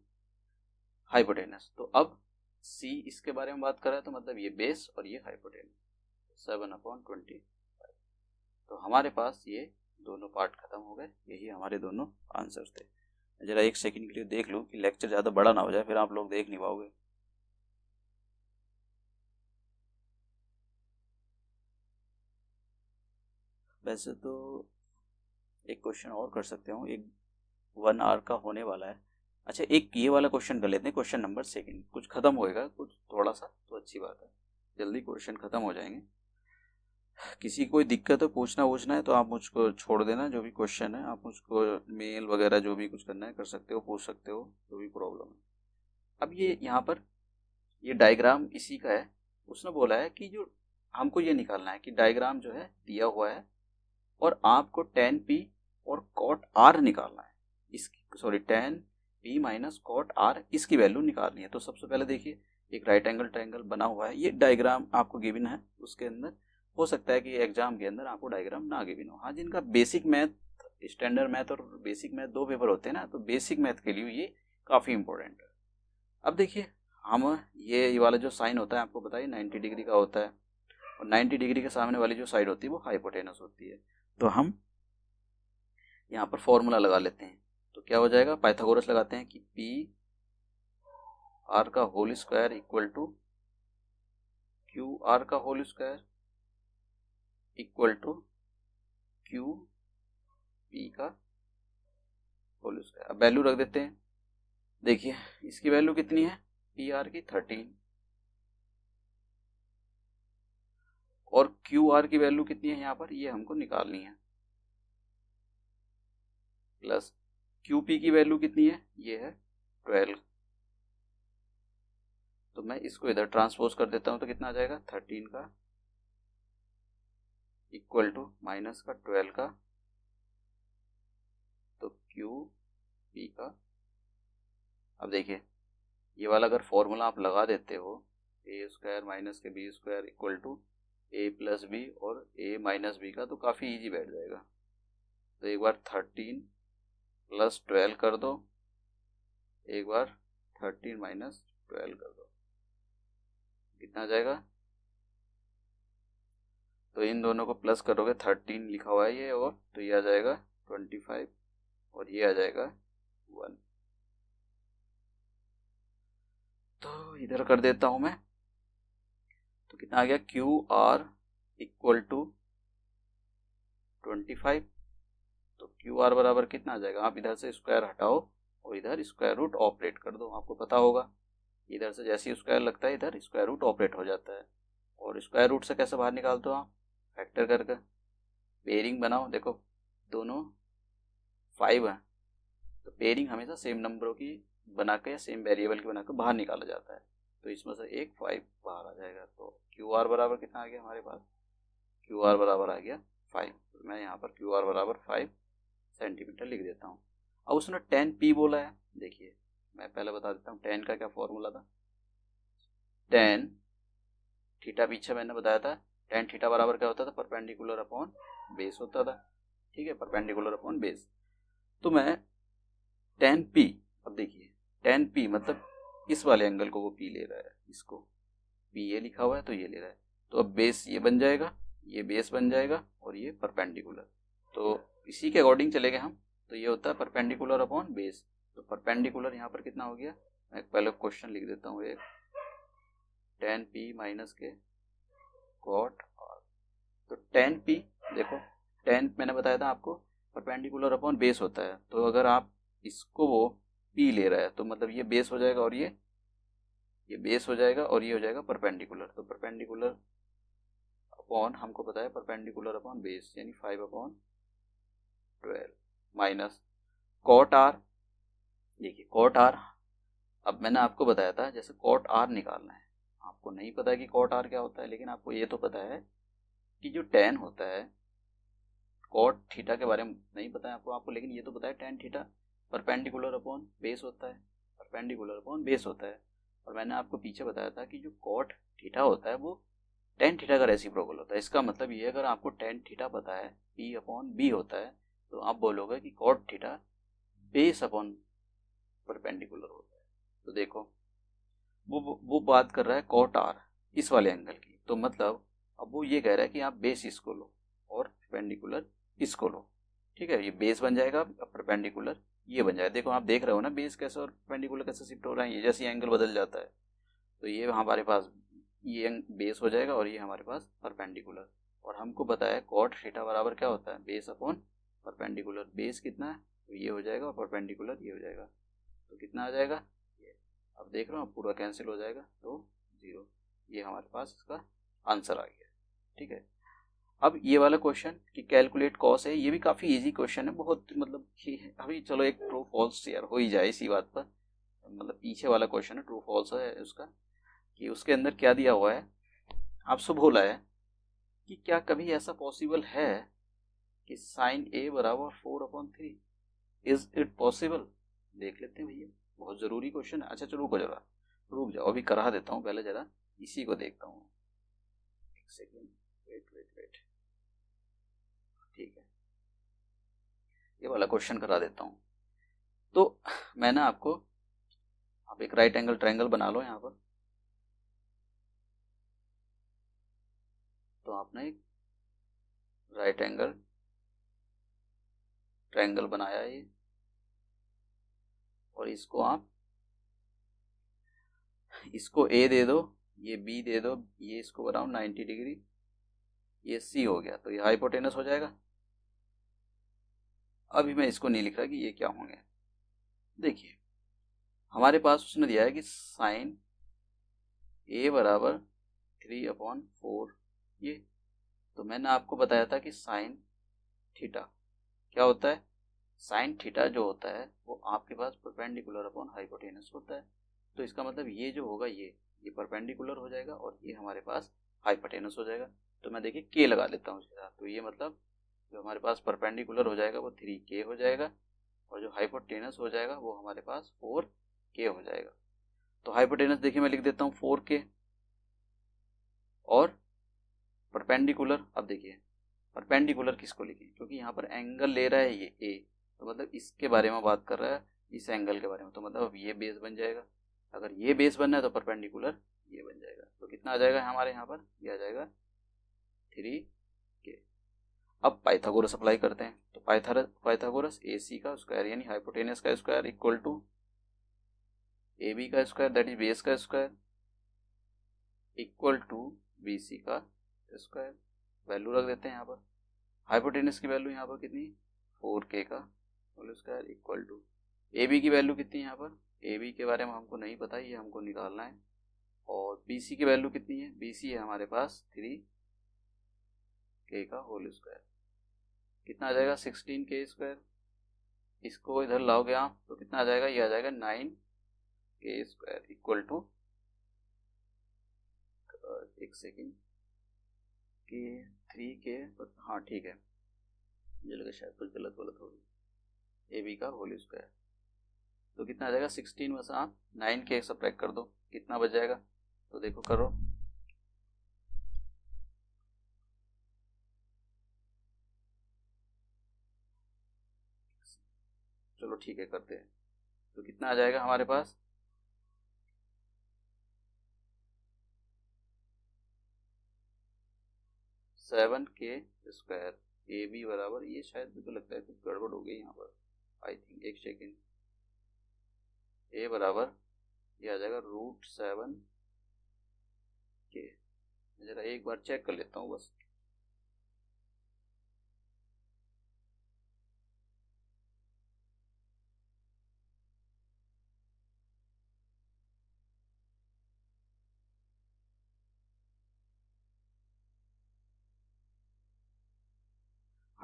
हाइपोटेनस, तो अब सी इसके बारे में बात कर रहा है तो मतलब ये बेस और ये हाइपोटेनस, 7/25। तो हमारे पास ये दोनों पार्ट खत्म हो गए, यही हमारे दोनों आंसर्स थे। जरा एक सेकंड के लिए देख लूँ कि लेक्चर ज़्यादा बड़ा ना हो जाए, फिर आप लोग देख नहीं पाओगे। वैसे तो एक क्वेश्चन और कर सकते हो, एक 1 आवर का होने वाला है। अच्छा एक ये वाला क्वेश्चन कर लेते हैं, क्वेश्चन नंबर 2, कुछ खत्म होएगा कुछ थोड़ा सा, तो अच्छी बात है, जल्दी क्वेश्चन खत्म हो जाएंगे। किसी कोई दिक्कत है पूछना है तो आप मुझको छोड़ देना, जो भी क्वेश्चन है आप मुझको मेल वगैरह जो भी कुछ करना है कर सकते हो, पूछ सकते हो, जो भी प्रॉब्लम है। अब ये यहाँ पर ये डायग्राम इसी का है। उसने बोला है कि जो हमको ये निकालना है कि डायग्राम जो है दिया हुआ है और आपको tan p और cot r निकालना है, इसकी sorry tan p minus cot r इसकी वैल्यू निकालनी है। तो सबसे पहले देखिए एक राइट एंगल ट्रायंगल बना हुआ है, ये डायग्राम आपको गिवन है, उसके अंदर हो सकता है कि एग्जाम के अंदर आपको डायग्राम ना गिवन हो। हाँ जिनका बेसिक मैथ, स्टैंडर्ड मैथ और बेसिक मैथ 2 पेपर होते हैं ना, तो बेसिक मैथ के लिए ये काफ़ी इंपॉर्टेंट है। अब देखिए हम ये वाला जो साइन होता है आपको बताइए 90 डिग्री का होता है, और 90 डिग्री के सामने वाली जो साइड होती है वो हाइपोटेनस होती है। तो हम यहाँ पर फॉर्मूला लगा लेते हैं, तो क्या हो जाएगा, पाइथागोरस लगाते हैं कि पी आर का whole square equal to Q R का whole square equal to Q P का होल स्क्वायर। अब वैल्यू रख देते हैं, देखिए इसकी वैल्यू कितनी है, पी आर की 13 और क्यू आर की वैल्यू कितनी है यहाँ पर, ये हमको निकालनी है, प्लस क्यू पी की वैल्यू कितनी है, ये है 12। तो मैं इसको इधर ट्रांसपोज कर देता हूँ तो कितना आ जाएगा, 13 का इक्वल टू माइनस का 12 का, तो क्यू पी का। अब देखिए ये वाला अगर फॉर्मूला आप लगा देते हो, a square minus k b square equal to a plus b और ए माइनस बी का, तो काफ़ी इजी बैठ जाएगा। तो एक बार 13 प्लस 12 कर दो, एक बार 13 माइनस 12 कर दो, कितना आ जाएगा, तो इन दोनों को प्लस करोगे, 13 लिखा हुआ है ये, और तो ये आ जाएगा 25 और ये आ जाएगा 1। तो इधर कर देता हूं मैं, तो कितना आ गया, क्यू आर इक्वल टू 25, तो क्यू आर बराबर कितना आ जाएगा, आप इधर से स्क्वायर हटाओ और इधर स्क्वायर रूट ऑपरेट कर दो, आपको पता होगा इधर से जैसे ही स्क्वायर लगता है इधर स्क्वायर रूट ऑपरेट हो जाता है। और स्क्वायर रूट से कैसे बाहर निकालते हो आप, फैक्टर करके पेयरिंग बनाओ, देखो दोनों 5 है, तो पेयरिंग हमेशा सेम नंबरों की बना के या सेम वेरिएबल की बना के बाहर निकाला जाता है, तो इसमें से एक 5 बाहर आ जाएगा। तो क्यू आर बराबर कितना आ गया हमारे पास, क्यू आर बराबर आ गया 5। तो मैं यहाँ पर क्यू आर बराबर 5 सेंटीमीटर लिख देता हूँ। अब उसने 10 पी बोला है, देखिए मैं पहले बता देता हूँ 10 का क्या फॉर्मूला था, 10 थीटा पीछे मैंने बताया था, tan थीटा बराबर क्या होता था, परपेंडिकुलर अपॉन बेस होता था, ठीक है, परपेंडिकुलर अपॉन बेस। तो मैं tan p, अब देखिए tan p मतलब इस वाले एंगल को वो p ले रहा है, इसको p ये लिखा हुआ है तो ये ले रहा है, तो अब बेस ये बन जाएगा, ये बेस बन जाएगा और ये परपेंडिकुलर, तो इसी के अकॉर्डिंग चलेंगे हम, तो ये होता है परपेंडिकुलर अपॉन बेस। तो परपेंडिकुलर यहाँ पर कितना हो गया, मैं पहले क्वेश्चन लिख देता हूँ, एक tan p माइनस के cot r, तो tan p देखो, tan मैंने बताया था आपको परपेंडिकुलर अपॉन बेस होता है, तो अगर आप इसको वो p ले रहा है तो मतलब ये बेस हो जाएगा और ये ये बेस हो जाएगा और ये हो जाएगा परपेंडिकुलर। तो परपेंडिकुलर अपॉन, हमको पता है परपेंडिकुलर अपॉन बेस, यानी 5/12 माइनस कॉट आर। देखिए कॉट आर, अब मैंने आपको बताया था जैसे कॉट आर निकालना है, आपको नहीं पता है कि कॉट आर क्या होता है, लेकिन आपको ये तो पता है कि जो टेन होता है, कॉट थीटा के बारे में नहीं पता है आपको, लेकिन ये तो पता है tan theta perpendicular upon base होता है, परपेंडिकुलर अपॉन बेस होता है। और मैंने आपको पीछे बताया था कि जो कॉट थीटा होता है वो टेन थीटा का रेसिप्रोकल होता है। इसका मतलब ये, अगर आपको टेन थीटा पता है पी अपॉन बी होता है, तो आप बोलोगे कि cot theta base upon perpendicular होता है। तो देखो वो बात कर रहा है कॉट आर इस वाले एंगल की, तो मतलब अब वो ये कह रहा है कि आप बेस इसको लो और परपेंडिकुलर इसको लो। ठीक है, ये बेस बन जाएगा, परपेंडिकुलर ये बन जाएगा। देखो आप देख रहे हो ना बेस कैसे और परपेंडिकुलर कैसे शिफ्ट हो रहा है, ये जैसे एंगल बदल जाता है। तो ये हमारे पास ये बेस हो जाएगा और ये हमारे पास परपेंडिकुलर। और हमको पता है कॉट थीटा बराबर क्या होता है, बेस अपॉन परपेंडिकुलर। बेस कितना है, तो ये हो जाएगा और परपेंडिकुलर ये हो जाएगा, तो कितना आ जाएगा ये। अब देख रहे हो पूरा कैंसिल हो जाएगा तो 0। ये हमारे पास इसका आंसर आ गया। ठीक है, अब ये वाला क्वेश्चन कि कैलकुलेट कॉस है, ये भी काफ़ी इजी क्वेश्चन है, बहुत मतलब अभी चलो एक ट्रू फॉल्स शेयर हो ही जाए इसी बात पर। मतलब पीछे वाला क्वेश्चन है, ट्रू फॉल्स है उसका, कि उसके अंदर क्या दिया हुआ है, आपसे बोला है कि क्या कभी ऐसा पॉसिबल है कि साइन ए बराबर 4/3, इज इट पॉसिबल। देख लेते हैं भैया, बहुत ज़रूरी क्वेश्चन है। अच्छा चलो रुको जरा, रुक जाओ अभी करा देता हूँ, पहले जरा इसी को देखता हूँ, एक सेकेंड, वेट वेट वेट। ठीक है, ये वाला क्वेश्चन करा देता हूँ। तो मैं ना आपको, आप एक राइट एंगल ट्रायंगल बना लो यहाँ पर। तो आपने एक राइट एंगल ट्रायंगल बनाया है ये, और इसको आप, इसको ए दे दो, ये बी दे दो, ये इसको बनाओ 90 डिग्री, ये सी हो गया, तो ये हाइपोटेनस हो जाएगा। अभी मैं इसको नहीं लिख रहा कि ये क्या होंगे। देखिए हमारे पास उसने दिया है कि साइन ए बराबर 3/4 ये। तो मैंने आपको बताया था कि साइन थीटा क्या होता है, साइन थीटा जो होता है वो आपके पास परपेंडिकुलर अपॉन हाइपोटेनस होता है। तो इसका मतलब ये जो होगा ये परपेंडिकुलर हो जाएगा और ये हमारे पास हाइपोटेनस हो जाएगा। तो मैं देखिए के लगा लेता हूँ इसके साथ, तो ये मतलब जो हमारे पास परपेंडिकुलर हो जाएगा वो 3k हो जाएगा, और जो हाइपोटेनस हो जाएगा वो हमारे पास 4k हो जाएगा। तो हाइपोटेनस देखिए मैं लिख देता हूँ 4k, और परपेंडिकुलर, अब देखिए परपेंडिकुलर किसको लिखें, क्योंकि यहाँ पर एंगल ले रहा है ये ए, तो मतलब इसके बारे में बात कर रहा है, इस एंगल के बारे में। तो मतलब अब ये बेस बन जाएगा, अगर ये बेस बनना है तो परपेंडिकुलर ये बन जाएगा। तो कितना आ जाएगा हमारे यहाँ पर, ये आ जाएगा 3k। अब पाइथागोरस अप्लाई करते हैं, तो पाइथागोरस ए सी का स्क्वायर यानी हाइपोटेनस का square equal to A B का स्क्वायर दैट इज बेस का square equal to B C का स्क्वायर। वैल्यू रख देते हैं यहाँ पर, हाइपोटेनस की वैल्यू यहाँ पर कितनी, 4k का whole square equal to A B की वैल्यू कितनी है यहाँ पर, ए बी के बारे में हमको नहीं पता, ये हमको निकालना है। और बी सी की वैल्यू कितनी है, बी सी है हमारे पास 3k का होल स्क्वायर, कितना आ जाएगा 16k स्क्वायर। इसको इधर लाओगे आप तो कितना आ जाएगा, ये आ जाएगा 9k स्क्वायर इक्वल टू, एक सेकेंड, के 3k, हाँ ठीक है, मुझे लगा शायद कुछ गलत होगी, ए बी का होल स्क्वायर। तो कितना आ जाएगा 16 में से आप 9k सब्ट्रैक्ट कर दो, कितना बच जाएगा, तो देखो करो। चलो ठीक है करते हैं, तो कितना आ जाएगा हमारे पास, 7k स्क्वायर। ए बी बराबर, ये शायद मुझे लगता है कुछ गड़बड़ हो गई यहाँ पर, आई थिंक, एक सेकेंड, ए बराबर ये आ जाएगा √7k। जरा एक बार चेक कर लेता हूँ बस।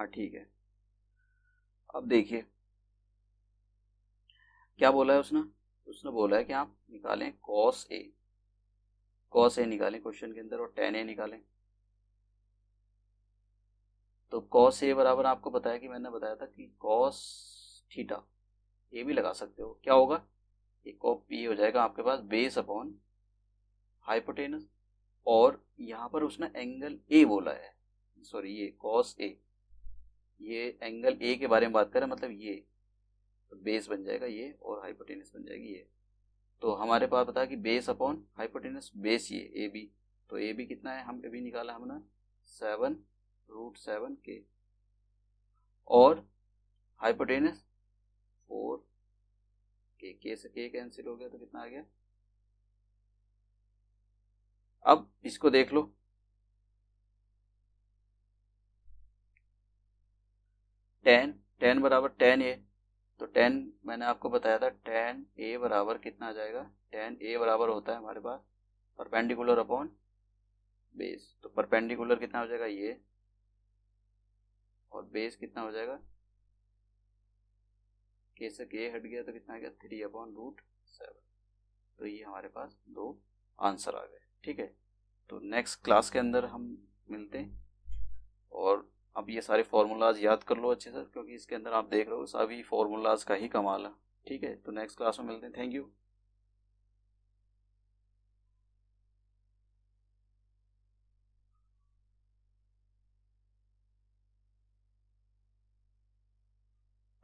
हाँ ठीक है। अब देखिए क्या बोला है उसने। उसने बोला है कि आप निकालें कॉस ए। कॉस ए निकालें क्वेश्चन के अंदर और टेन ए निकालें। तो कॉस ए बराबर आपको बताया कि मैंने बताया था कि कॉस थीटा। ये भी लगा सकते हो, क्या होगा, एक ये हो जाएगा आपके पास बेस अपॉन हाइपोटेनस। और यहाँ पर उसने एंगल ए बोला है, सॉरी ये कॉस ए, ये एंगल ए के बारे में बात कर रहा है, मतलब ये तो बेस बन जाएगा ये और हाइपोटेनस बन जाएगी ये। तो हमारे पास बता कि बेस अपॉन हाइपोटेनस, बेस ये ए बी, तो ए बी कितना है, हम ए बी निकाला हमने 7√7 के, और हाइपोटेनस 4 के से के कैंसिल हो गया तो कितना आ गया। अब इसको देख लो, टेन बराबर टेन ए, तो टेन मैंने आपको बताया था टेन ए बराबर कितना आ जाएगा, टेन ए बराबर होता है हमारे पास परपेंडिकुलर अपॉन बेस। तो परपेंडिकुलर कितना हो जाएगा ये, और बेस कितना हो जाएगा, के से के हट गया तो कितना आ गया 3/√7। तो ये हमारे पास दो आंसर आ गए। ठीक है, तो नेक्स्ट क्लास के अंदर हम मिलते हैं, और अब ये सारे फार्मूलाज याद कर लो अच्छे से, क्योंकि इसके अंदर आप देख रहे हो सभी फार्मूलाज का ही कमाल है। ठीक है, तो नेक्स्ट क्लास में मिलते हैं। Thank you.